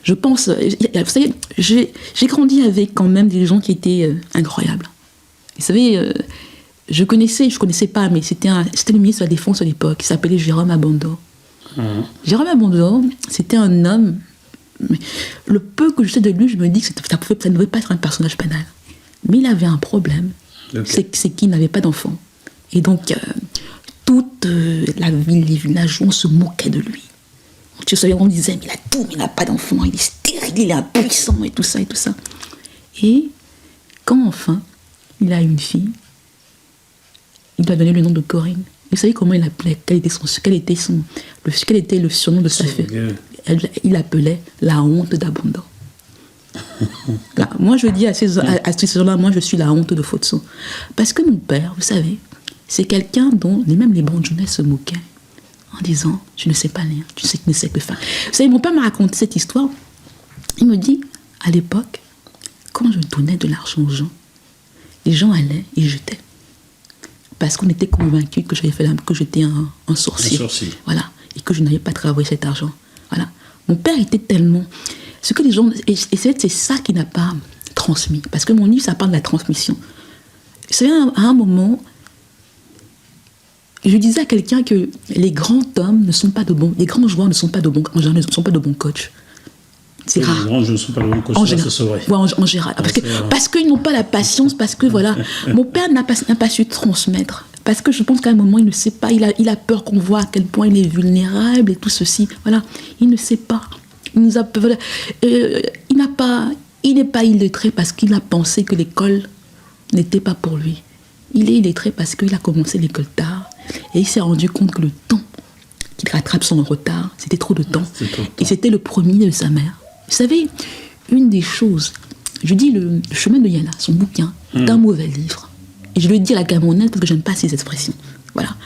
Je pense. Vous savez, j'ai grandi avec quand même des gens qui étaient incroyables. Vous savez, je connaissais pas, mais c'était le ministre de la Défense à l'époque, qui s'appelait Jérôme Abando. Jérôme Abondor, c'était un homme. Mais le peu que je sais de lui, je me dis que ça ne devait pas être un personnage banal. Mais il avait un problème. Okay. C'est qu'il n'avait pas d'enfant. Et donc, toute la ville, les villageois, on se moquait de lui. Tu sais, on disait, mais il a tout, mais il n'a pas d'enfant, il est stérile, il est impuissant, et tout ça, et tout ça. Et quand enfin, il a une fille, il lui a donné le nom de Corinne. Vous savez comment il l'appelait? Quel était le surnom de sa fille? Il l'appelait la honte d'Abondor. Moi, je dis à ces gens-là, moi, je suis la honte de Fotso. Parce que mon père, vous savez, c'est quelqu'un dont même les bandjounais se moquaient en disant, tu ne sais pas lire, tu ne sais que faire. Vous savez, mon père m'a raconté cette histoire. Il me dit, à l'époque, quand je donnais de l'argent aux gens, les gens allaient et jetaient. Parce qu'on était convaincus que j'étais un sorcier. Voilà. Et que je n'avais pas travaillé cet argent. Voilà. Mon père était tellement... Ce que les gens... Et c'est ça qui n'a pas transmis. Parce que mon livre, ça parle de la transmission. Vous savez, à un moment, je disais à quelqu'un que les grands hommes ne sont pas de bons... Les grands joueurs ne sont pas de bons coachs. C'est rare. Les grands joueurs ne sont pas de bons coachs, c'est vrai. Ouais, en général. Parce qu'ils n'ont pas la patience, parce que voilà... Mon père n'a pas su transmettre. Parce que je pense qu'à un moment, il ne sait pas, il a peur qu'on voit à quel point il est vulnérable et tout ceci. Voilà, il ne sait pas. Il n'est pas illettré parce qu'il a pensé que l'école n'était pas pour lui. Il est illettré parce qu'il a commencé l'école tard et il s'est rendu compte que le temps qu'il rattrape son retard, c'était trop de temps. Et c'était le premier de sa mère. Vous savez, une des choses, je dis le chemin de Yala, son bouquin, est un mauvais livre. Et je le dis à la gamonaise parce que j'aime pas ces expressions. Voilà.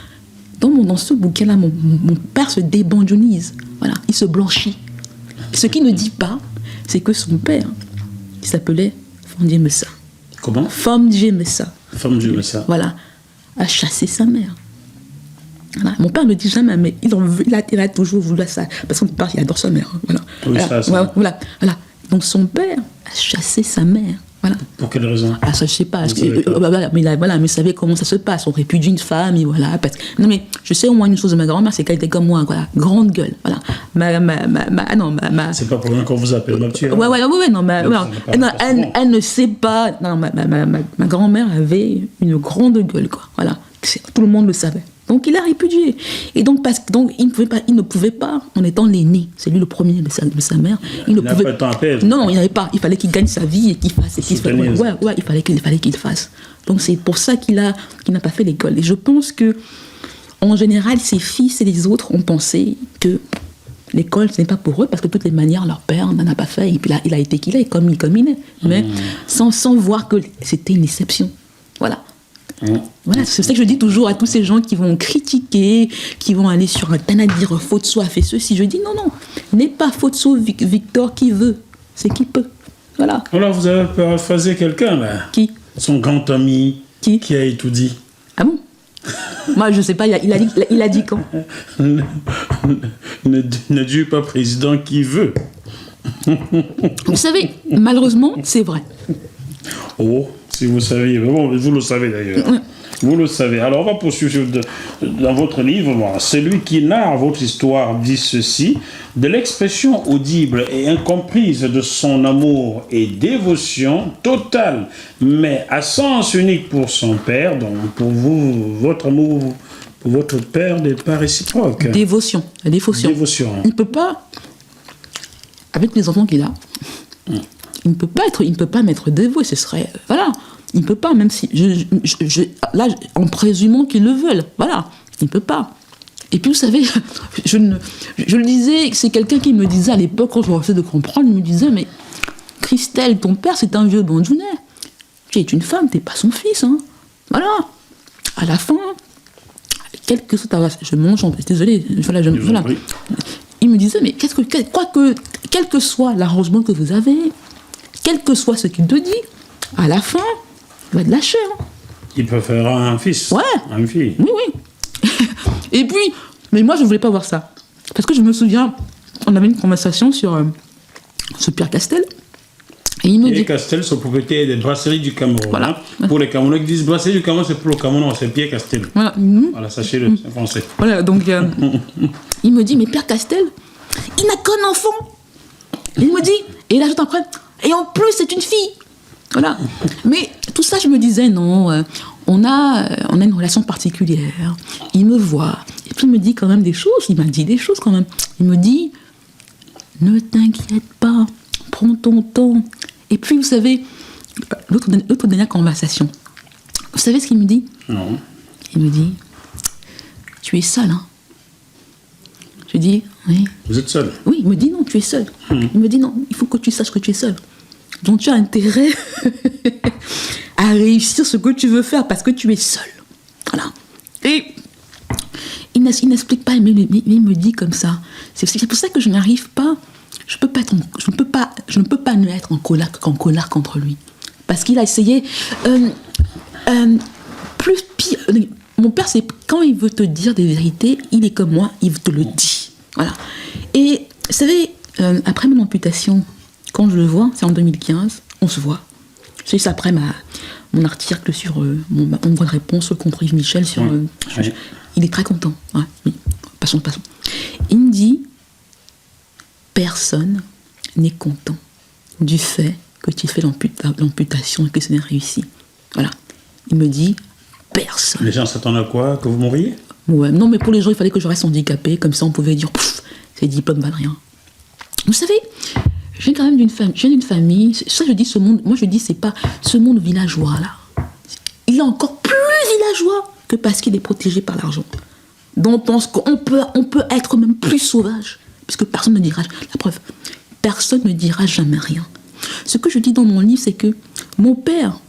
Dans ce bouquin-là, mon père se débandjonise. Voilà. Il se blanchit. Ce qu'il ne dit pas, c'est que son père, il s'appelait Fondie Messa. Comment? Fondie Messa. Fondie Messa. Voilà. A chassé sa mère. Voilà. Mon père ne le dit jamais, mais il a toujours voulu ça. Parce qu'on parle, il adore sa mère. Voilà. Oui, voilà. Donc son père a chassé sa mère. Voilà. Pour quelle raison? Ça, je sais pas. Mais vous savez comment ça se passe. On répudie une femme, et voilà. Non, mais je sais au moins une chose de ma grand-mère, c'est qu'elle était comme moi, voilà. Grande gueule, voilà. C'est pas pour rien qu'on vous appelle ma petite. Elle ne sait pas. Non, ma grand-mère avait une grande gueule, quoi. Voilà. Tout le monde le savait. Donc il a répudié. Et donc, il ne pouvait pas, en étant l'aîné, c'est lui le premier de sa mère, il n'a pas le temps à perdre. Non, il n'avait pas. Il fallait qu'il gagne sa vie et qu'il fasse. Il fallait qu'il fasse. Donc c'est pour ça qu'il n'a pas fait l'école. Et je pense que, en général, ses fils et les autres ont pensé que l'école, ce n'est pas pour eux, parce que de toutes les manières, leur père n'en a pas fait. Et puis là, il a été qu'il est, comme il est. Mais sans voir que c'était une exception. Voilà. Voilà, c'est ça que je dis toujours à tous ces gens qui vont critiquer, qui vont aller sur Internet dire Fotso a fait ceci. Je dis non, n'est pas Fotso Victor qui veut, c'est qui peut. Voilà. Alors vous avez paraphrasé quelqu'un là. Qui? Son grand ami. Qui a étudié. Ah bon? Moi je sais pas, il a dit quand? Ne dis pas président qui veut. Vous savez, malheureusement, c'est vrai. Oh, si vous saviez, bon, vous le savez d'ailleurs. Vous le savez. Alors, on va poursuivre dans votre livre. Bon, celui qui narre votre histoire dit ceci: de l'expression audible et incomprise de son amour et dévotion totale, mais à sens unique pour son père. Donc, pour vous, votre amour pour votre père n'est pas réciproque. Dévotion. Il ne peut pas, avec les enfants qu'il a, il ne peut pas m'être dévoué. Ce serait, voilà. Il ne peut pas, même si... là, en présumant qu'ils le veulent. Voilà. Il ne peut pas. Et puis, vous savez, je le disais, c'est quelqu'un qui me disait à l'époque, quand je refusais de comprendre, il me disait, mais Christelle, ton père, c'est un vieux bandjounais. Tu es une femme, tu n'es pas son fils. Hein. Voilà. À la fin, quel que soit ta race, je mange, désolé, voilà. Il me disait, mais quel que soit l'arrangement que vous avez, quel que soit ce qu'il te dit, à la fin, il va te lâcher. Hein. Il préférera un fils. Ouais. Une fille. Oui. Et puis, mais moi, je ne voulais pas voir ça. Parce que je me souviens, on avait une conversation sur Pierre Castel. Et il me dit... Pierre Castel, son propriétaire des brasseries du Cameroun. Voilà. Hein. Pour les Camerounais qui disent brasserie du Cameroun, c'est pour le Cameroun, c'est Pierre Castel. Voilà, Voilà, sachez-le, c'est français. voilà donc il me dit, mais Pierre Castel, il n'a qu'un enfant. Il me dit, et il ajoute après, et en plus c'est une fille. Voilà. Mais tout ça, je me disais, non, on a une relation particulière. Il me voit. Et puis il me dit quand même des choses. Il m'a dit des choses quand même. Il me dit, ne t'inquiète pas, prends ton temps. Et puis, vous savez, l'autre dernière conversation, vous savez ce qu'il me dit? Non. Il me dit, tu es seul, hein? Je dis, oui. Vous êtes seul? Oui, il me dit, non, tu es seul. Il me dit, non, il faut que tu saches que tu es seul. Donc, tu as intérêt à réussir ce que tu veux faire parce que tu es seul. Voilà. Et il n'explique pas, mais il me dit comme ça. C'est pour ça que je n'arrive pas... Je ne peux pas ne être en colère contre lui. Parce qu'il a essayé... plus pire... Mon père, c'est quand il veut te dire des vérités, il est comme moi, il te le dit. Voilà. Et vous savez, après mon amputation, quand je le vois, c'est en 2015, on se voit. C'est juste après mon article sur mon droit de réponse contre Yves Michel. Sur, il est très content. Ouais, oui. Passons. Il me dit... Personne n'est content du fait que tu fais l'amputation et que ce n'est réussi. Voilà. Il me dit, personne. Les gens s'attendent à quoi? Que vous mouriez? Ouais, non, mais pour les gens, il fallait que je reste handicapée. Comme ça, on pouvait dire, ces diplômes valent rien. Vous savez, je viens quand même d'une famille. Ça, je dis ce monde. Moi, je dis, c'est pas ce monde villageois là. Il est encore plus villageois que parce qu'il est protégé par l'argent. Donc, on pense qu'on peut être même plus sauvage. Puisque personne ne dira, la preuve, personne ne dira jamais rien. Ce que je dis dans mon livre, c'est que mon père,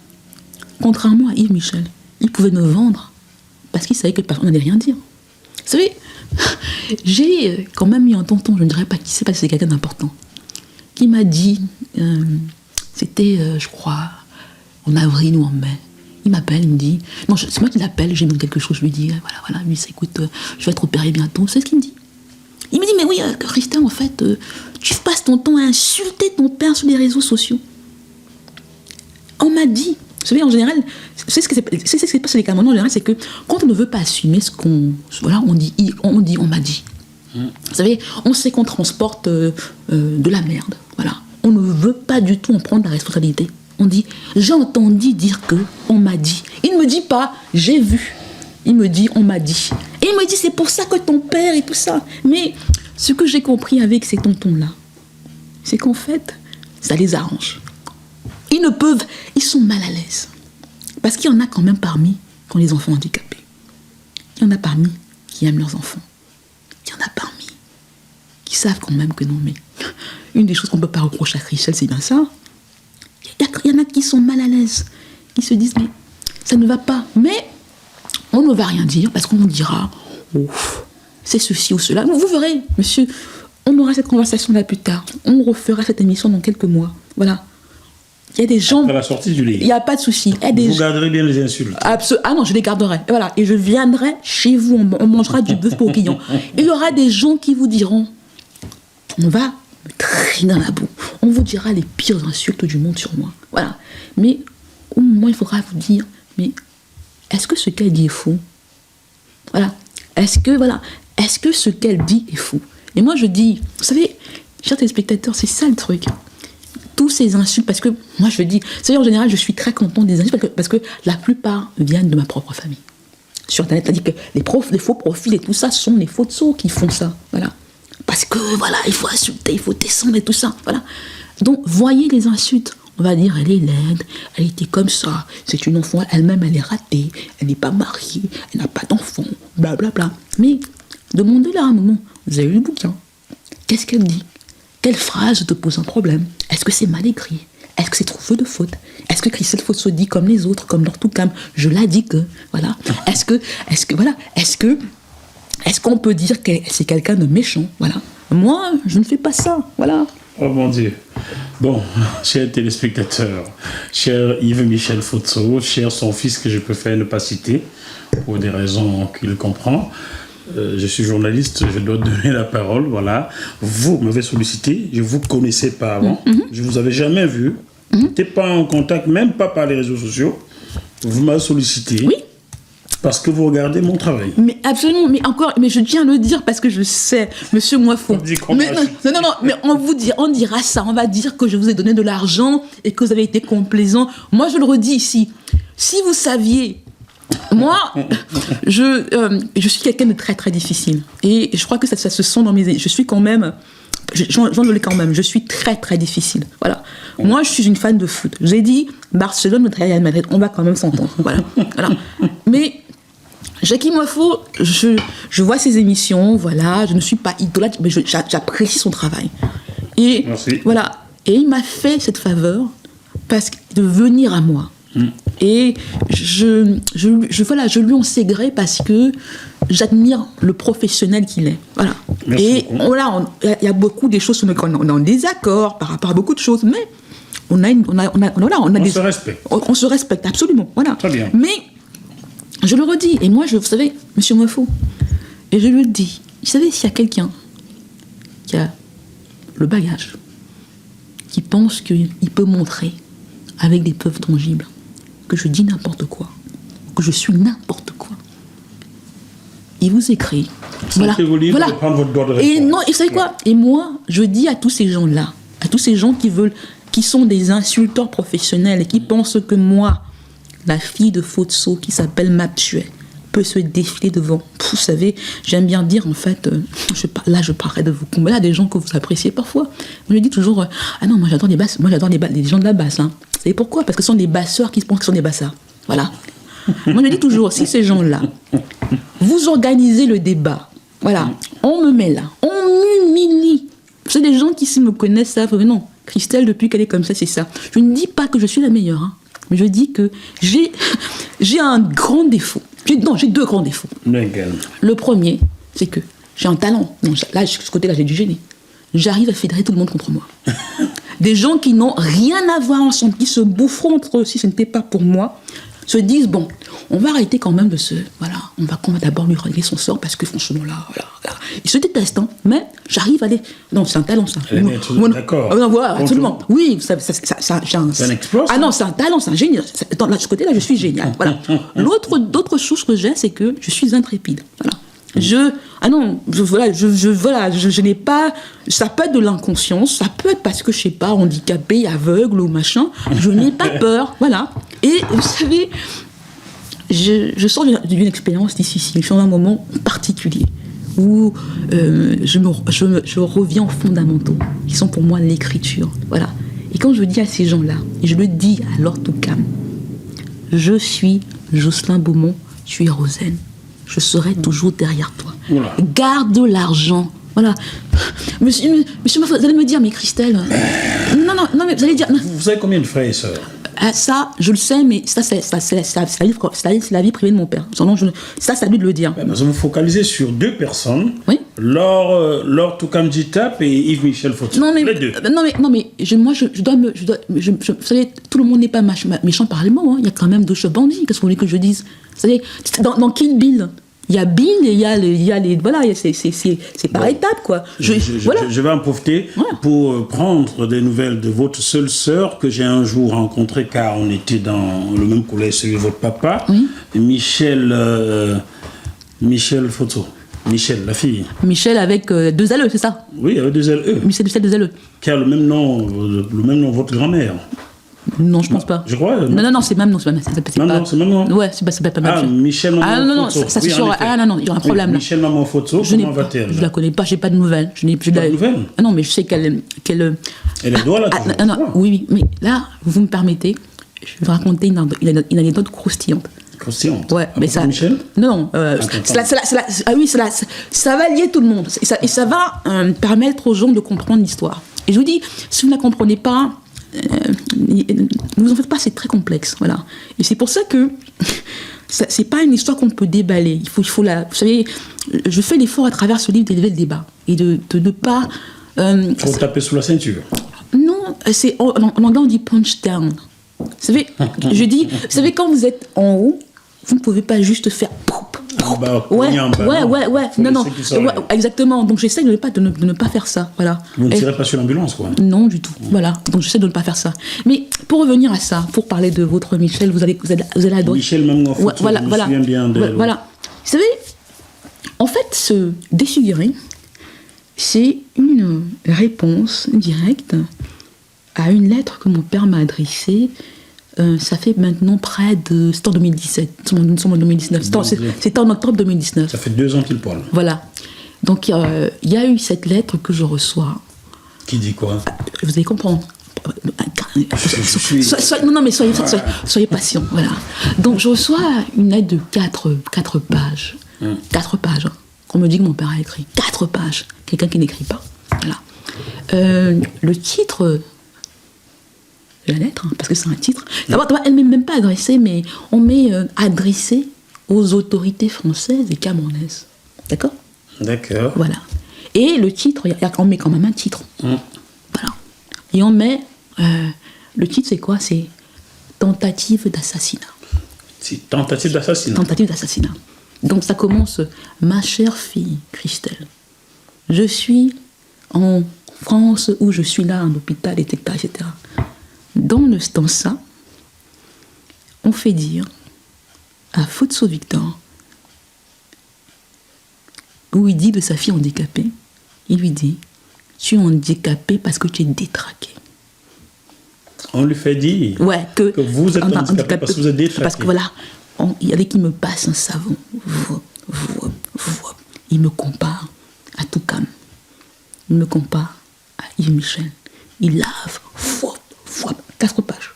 contrairement à Yves Michel, il pouvait me vendre parce qu'il savait que personne n'allait rien dire. Vous savez, j'ai quand même eu un tonton, je ne dirais pas qui c'est, parce que c'est quelqu'un d'important, qui m'a dit, c'était, je crois, en avril ou en mai, il m'appelle, il me dit, non, c'est moi qui l'appelle, j'ai mis quelque chose, je lui dis, voilà, lui, écoute, je vais être opéré bientôt, c'est ce qu'il me dit. Il me dit, mais oui, Christian, en fait, tu passes ton temps à insulter ton père sur les réseaux sociaux. On m'a dit, vous savez, en général, c'est ce qui se passe chez les Camerounais, en général, c'est que quand on ne veut pas assumer ce qu'on... Voilà, on dit, on m'a dit. Vous savez, on sait qu'on transporte de la merde, voilà. On ne veut pas du tout en prendre la responsabilité. On dit, j'ai entendu dire que, on m'a dit. Il ne me dit pas, j'ai vu. Il me dit, on m'a dit. Et il me dit, c'est pour ça que ton père et tout ça. Mais ce que j'ai compris avec ces tontons-là, c'est qu'en fait, ça les arrange. Ils sont mal à l'aise. Parce qu'il y en a quand même parmi qui ont les enfants handicapés. Il y en a parmi qui aiment leurs enfants. Il y en a parmi qui savent quand même que non, mais une des choses qu'on ne peut pas reprocher à Christelle, c'est bien ça. Il y en a qui sont mal à l'aise, qui se disent, mais ça ne va pas. Mais on ne va rien dire parce qu'on nous dira, oh, c'est ceci ou cela. Vous verrez, monsieur, on aura cette conversation là plus tard. On refera cette émission dans quelques mois. Voilà. Il y a des gens... Après la sortie du livre. Il n'y a pas de souci. Vous garderez bien les insultes. Ah non, je les garderai. Et voilà. Et je viendrai chez vous. On mangera du bœuf bourguignon. Il y aura des gens qui vous diront, on va me traîner dans la boue. On vous dira les pires insultes du monde sur moi. Voilà. Mais au moment, il faudra vous dire, mais est-ce que ce qu'elle dit est faux? Voilà. Est-ce que ce qu'elle dit est faux? Et moi, je dis, vous savez, chers téléspectateurs, c'est ça le truc. Tous ces insultes, parce que moi je dis, c'est-à-dire en général je suis très contente des insultes parce que la plupart viennent de ma propre famille. Sur internet, c'est-à-dire que les faux profils et tout ça sont les faux sauts qui font ça, voilà. Parce que voilà, il faut insulter, il faut descendre et tout ça, voilà. Donc voyez les insultes, on va dire elle est laide, elle était comme ça, c'est une enfant, elle-même elle est ratée, elle n'est pas mariée, elle n'a pas d'enfant, blablabla. Mais demandez-leur un moment, vous avez lu le bouquin, qu'est-ce qu'elle dit? Quelle phrase te pose un problème? Est-ce que c'est mal écrit? Est-ce que c'est trop peu de fautes? Est-ce que Christelle Fosso dit comme les autres, comme leur Toukam? Je l'ai dit que, voilà. Est-ce qu'on peut dire que c'est quelqu'un de méchant? Voilà. Moi, je ne fais pas ça, voilà. Oh mon Dieu. Bon, chers téléspectateurs, cher Yves-Michel Fosso, cher son fils que je préfère ne pas citer, pour des raisons qu'il comprend. Je suis journaliste, je dois donner la parole, voilà. Vous m'avez sollicité, je ne vous connaissais pas avant, je ne vous avais jamais vu, n'étiez pas en contact, même pas par les réseaux sociaux, vous m'avez sollicité. Oui. Parce que vous regardez mon travail. Mais absolument, mais je tiens à le dire parce que je sais, monsieur Moifo. Mais on dira ça, on va dire que je vous ai donné de l'argent et que vous avez été complaisant. Moi, je le redis ici. Si vous saviez, moi, je suis quelqu'un de très très difficile. Et je crois que ça se sent dans mes... Je suis quand même... J'en le quand même, je suis très très difficile. Voilà. Moi, je suis une fan de foot. J'ai dit, Barcelone, Real Madrid, on va quand même s'entendre. Voilà. Mais... Jackie Moifo, je vois ses émissions, voilà, je ne suis pas idolâtre, mais j'apprécie son travail. Et merci. Voilà, et il m'a fait cette faveur de venir à moi. Et je lui en sais gré parce que j'admire le professionnel qu'il est. Voilà. Merci et beaucoup. Voilà, il y a beaucoup des choses sur lesquelles on est en désaccord par rapport à beaucoup de choses, mais on se respecte. On se respecte, absolument. Voilà. Très bien. Mais je le redis, et moi, vous savez, monsieur Moifo, et je le dis, vous savez, s'il y a quelqu'un qui a le bagage, qui pense qu'il peut montrer avec des preuves tangibles que je dis n'importe quoi, que je suis n'importe quoi, il vous écrit. Sentez-vous libre de prendre votre droit de réponse. Et non, et vous savez quoi? Et moi, je dis à tous ces gens-là, à tous ces gens qui sont des insulteurs professionnels et qui pensent que moi, la fille de Fotso qui s'appelle Mapsuet peut se défiler devant. Vous savez, j'aime bien dire, en fait, je parlerai de vous. Là, des gens que vous appréciez parfois. Je dis toujours, ah non, moi j'adore les basses, moi j'adore les gens de la basse. Hein. Vous savez pourquoi? Parce que ce sont des basseurs qui pensent que ce sont des bassards. Voilà. Moi je dis toujours, si ces gens-là, vous organisez le débat, voilà, on me met là, on m'humilie. C'est des gens qui, s'ils me connaissent, savent, non, Christelle, depuis qu'elle est comme ça, c'est ça. Je ne dis pas que je suis la meilleure, hein. Mais je dis que j'ai un grand défaut. J'ai deux grands défauts. Lequel? Le premier, c'est que j'ai un talent. Non, là, ce côté-là, j'ai du génie. J'arrive à fédérer tout le monde contre moi. Des gens qui n'ont rien à voir ensemble, qui se boufferont entre eux si ce n'était pas pour moi, se disent, bon, on va arrêter quand même de se... Voilà, on va d'abord lui régler son sort parce que franchement, là, voilà. Ils se détestent, hein, mais j'arrive à les... Non, c'est un talent, ça. D'accord. Voilà, absolument. Oui, c'est un exploit. Ah non, c'est un talent, c'est un génie. Dans ce côté-là, je suis génial. Voilà. D'autres choses que j'ai, c'est que je suis intrépide. Voilà. Je n'ai pas... Ça peut être de l'inconscience, ça peut être parce que, je sais pas, handicapé, aveugle ou machin. Je n'ai pas peur, voilà. Et vous savez, je sors d'une expérience difficile, je suis dans un moment particulier où je reviens aux fondamentaux, qui sont pour moi l'écriture, voilà. Et quand je dis à ces gens-là, et je le dis à Lord Toucam, je suis Jocelyn Beaumont, tu es Rosen. Je serai toujours derrière toi. Voilà. Garde l'argent. Voilà. Monsieur, vous allez me dire, mais Christelle... Non, mais vous allez dire... Non. Vous savez combien de frères et sœurs? Ça, je le sais, mais ça, c'est la vie privée de mon père. Ça, c'est à lui de le dire. Nous allons focaliser sur deux personnes. Oui. Laure Toucam Djitap et Yves-Michel Fotso. Les deux. Vous savez, tout le monde n'est pas méchant par les mots. Hein. Il y a quand même deux bandits. Qu'est-ce que vous voulez que je dise? Vous savez, dans Kill Bill, il y a Bill et il y a les voilà, c'est par étapes, quoi. Je vais en profiter pour prendre des nouvelles de votre seule sœur que j'ai un jour rencontrée, car on était dans le même collège, celui de votre papa, Michel Fotso. Michel, la fille. Michel avec deux LE, c'est ça? Oui, avec deux LE. Michel deux LE. Qui a le même nom votre grand-mère. Non, je pense pas. Je crois. Non, c'est même nom. C'est même nom. Ouais, c'est pas mal. Ah, Michel Maman Fotso. Ça c'est sûr. Non, il y a un problème là. Michel Maman Fotso, comment va-t-elle? Je la connais pas, j'ai pas de nouvelles. Pas de nouvelles? Ah non, mais je sais qu'elle... Elle est doigt là. Oui, mais là, vous me permettez, je vais vous raconter une anecdote croustillante. Croustillante? Ouais, mais ça... Michel? Non, ça va lier tout le monde. Et ça va permettre aux gens de comprendre l'histoire. Et je vous dis, si vous ne la comprenez pas... ne vous en faites pas, c'est très complexe, voilà. Et c'est pour ça que c'est pas une histoire qu'on peut déballer. Il faut la. Vous savez, je fais l'effort à travers ce livre d'élever le débat et de ne pas. Faut taper sous la ceinture. Non, c'est en anglais on dit punch down. Vous savez, je dis, vous savez quand vous êtes en haut, vous ne pouvez pas juste faire Ouais, non, non, ouais, exactement. Donc j'essaie de ne pas faire ça, voilà. Vous ne tirez pas sur l'ambulance, quoi. Non, du tout, voilà. Donc j'essaie de ne pas faire ça. Mais pour revenir à ça, pour parler de votre Michel, vous allez adorer. Michel, même en fait, voilà, je me souviens bien de... Voilà. Vous savez, en fait, ce défiguré, c'est une réponse directe à une lettre que mon père m'a adressée. Ça fait maintenant près de... C'était en 2017, nous sommes en 2019. C'était en octobre 2019. Ça fait 2 ans pile poil. Voilà. Donc, il y a eu cette lettre que je reçois. Qui dit quoi? Vous allez comprendre. Non, mais soyez patient. Voilà. Donc, je reçois une lettre de 4 pages. 4 pages. On me dit que mon père a écrit 4 pages. Quelqu'un qui n'écrit pas. Voilà. Le titre de la lettre, parce que c'est un titre. D'abord, elle n'est même pas adressée, mais on met adressée aux autorités françaises et camerounaises. D'accord? D'accord. Voilà. Et le titre, on met quand même un titre. Voilà. Et on met... le titre, c'est quoi? C'est tentative d'assassinat. C'est tentative d'assassinat. Tentative d'assassinat. Donc ça commence: ma chère fille Christelle, je suis en France où je suis là, en hôpital, etc. Dans ça, on fait dire à Futso Victor, où il dit de sa fille handicapée, il lui dit: tu es handicapé parce que tu es détraqué. On lui fait dire que vous êtes handicapé parce que vous êtes détraqué. Parce que voilà, il y a des qui me passent un savon. Il me compare à Toukam. Il me compare à Yves Michel. Il lave. 4 pages.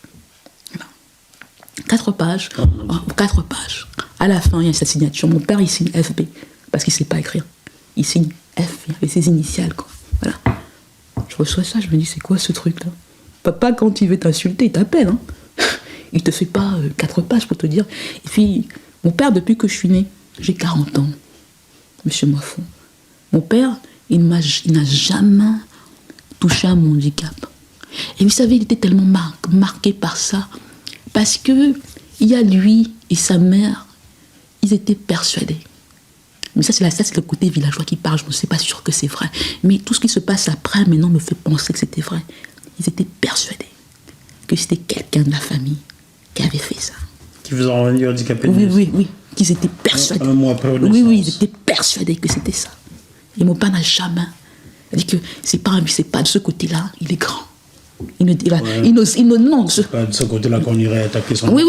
Voilà. 4 pages. 4 pages. À la fin, il y a sa signature. Mon père, il signe FB parce qu'il ne sait pas écrire. Il signe F avec ses initiales, quoi. Voilà. Je reçois ça, je me dis: c'est quoi ce truc-là? Papa, quand il veut t'insulter, il t'appelle. Hein. Il te fait pas 4 pages pour te dire. Et puis, mon père, depuis que je suis née, j'ai 40 ans, monsieur Moifon. Mon père, il n'a jamais touché à mon handicap. Et vous savez, il était tellement marqué par ça. Parce que il y a lui et sa mère, ils étaient persuadés. Mais ça, c'est le côté villageois qui parle. Je ne suis pas sûre que c'est vrai. Mais tout ce qui se passe après, maintenant, me fait penser que c'était vrai. Ils étaient persuadés que c'était quelqu'un de la famille qui avait fait ça. Qui vous a rendu handicapé? Oui. Qu'ils étaient persuadés. Un mois après oui, ils étaient persuadés que c'était ça. Et mon père n'a jamais dit que c'est pas de ce côté-là, il est grand. Non. C'est pas de ce côté-là qu'on irait attaquer son... Oui,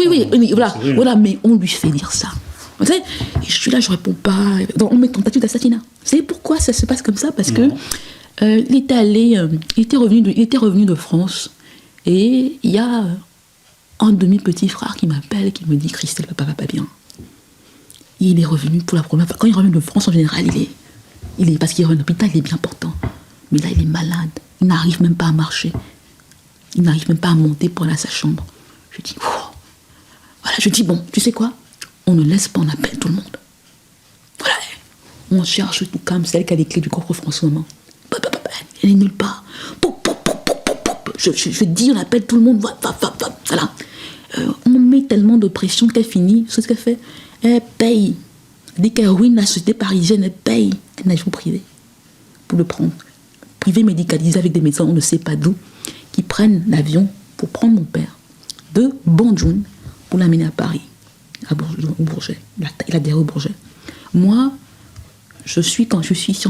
voilà, mais on lui fait dire ça. Vous savez, je suis là, je réponds pas. Donc, on met tentative d'assassinat. Vous savez pourquoi ça se passe comme ça? Parce que il était revenu de France, et il y a un de mes petits frères qui m'appelle, qui me dit: Christelle, papa va pas bien. Il est revenu pour la première fois. Quand il revient de France, en général, il est parce qu'il est en hôpital, il est bien portant. Mais là, il est malade. Il n'arrive même pas à marcher. Il n'arrive même pas à monter pour aller à sa chambre. Je dis: voilà, je dis: bon, tu sais quoi? On ne laisse pas, on appelle tout le monde. Voilà. On cherche tout comme celle qui a les clés du coffre français au moment. Elle est nulle part. Je dis, on appelle tout le monde. Voilà. On met tellement de pression qu'elle finit. C'est ce qu'elle fait. Elle paye. Dès qu'elle ruine la société parisienne, elle paye un avion privé pour le prendre. Privé médicalisé avec des médecins, on ne sait pas d'où, qui prennent l'avion pour prendre mon père de Bandjoun pour l'amener à Paris, au Bourget. Il a au Bourget. Moi, quand je suis ici,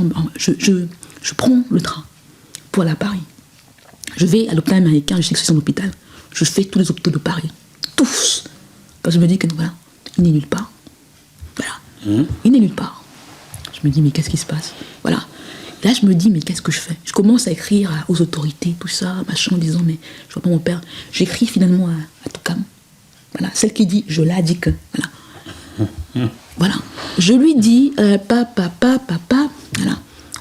je prends le train pour aller à Paris. Je vais à l'hôpital américain, je sais que c'est son hôpital. Je fais tous les hôpitaux de Paris. Tous. Quand je me dis que voilà, il n'est nulle part. Voilà. Il n'est nulle part. Je me dis: mais qu'est-ce qui se passe? Voilà. Là, je me dis: mais qu'est-ce que je fais? Je commence à écrire aux autorités, tout ça, machin, en disant: mais je vois pas mon père. J'écris finalement à Toukam. Voilà. Celle qui dit: je l'ai dit que. Voilà. Voilà. Je lui dis: papa. Voilà.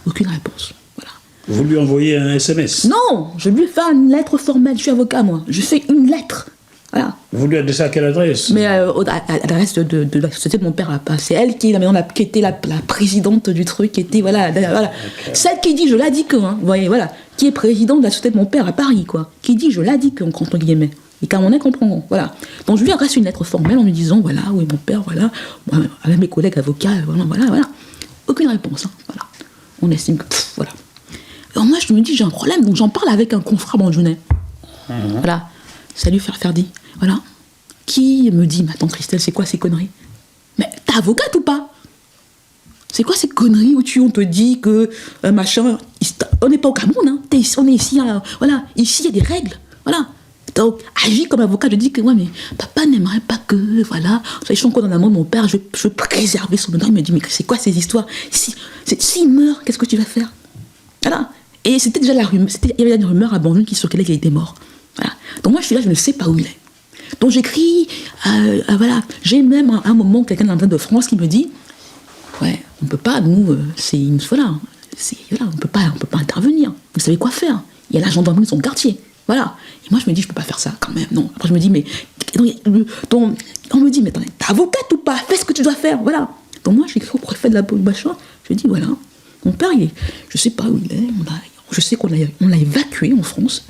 Aucune réponse. Voilà. Vous lui envoyez un SMS? Non, je lui fais une lettre formelle. Je suis avocat, moi. Je fais une lettre. Voilà. Vous lui adressez à quelle adresse? Mais à l'adresse de la société de mon père. C'est elle qui était la présidente du truc, qui était, voilà. Okay. Celle qui dit: je l'ai dit que, hein, vous voyez, voilà, qui est présidente de la société de mon père à Paris, quoi. Qui dit: je l'ai dit que, entre guillemets. Les Camerounais comprendront. Voilà. Donc je lui adresse une lettre formelle en lui disant voilà, oui, mon père, voilà, avec mes collègues avocats, voilà. Aucune réponse. Hein, voilà. On estime que. Voilà. Alors moi, je me dis j'ai un problème, donc j'en parle avec un confrère bandjounais. Voilà. Salut, Ferdi. Voilà. Qui me dit, mais attends, Christelle, c'est quoi ces conneries? Mais t'es avocate ou pas? C'est quoi ces conneries où on te dit que machin. On n'est pas au Cameroun, hein. On est ici, voilà. Ici, il y a des règles. Voilà. Donc, agis comme avocat, je dis que, ouais, mais papa n'aimerait pas que, voilà. Je suis encore dans la mort de mon père, je veux préserver son honneur. Il me dit, mais c'est quoi ces histoires? S'il meurt, qu'est-ce que tu vas faire? Voilà. Et c'était déjà la rumeur, il y avait une rumeur à Banjul qui circulait qu'il était mort. Voilà. Donc moi, je suis là, je ne sais pas où il est. Donc j'écris, voilà. J'ai même à un moment quelqu'un dans l'antenne de France qui me dit, ouais, on ne peut pas, nous, c'est une, voilà, on peut pas intervenir. Vous savez quoi faire? Il y a la gendarmerie de son quartier. Voilà. Et moi, je me dis, je peux pas faire ça quand même. Non. Après, je me dis, mais. Donc, on me dit, mais attendez, t'es avocate ou pas? Fais ce que tu dois faire. Voilà. Donc, moi, j'écris au préfet de la machin. Je lui dis, voilà. Mon père, je sais pas où il est. Je sais qu'on l'a évacué en France.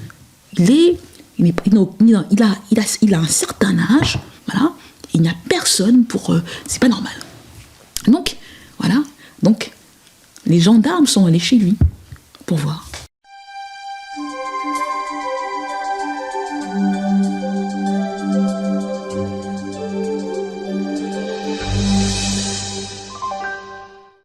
Il a un certain âge. Voilà. Il n'y a personne pour. C'est pas normal. Donc, voilà. Donc, les gendarmes sont allés chez lui pour voir.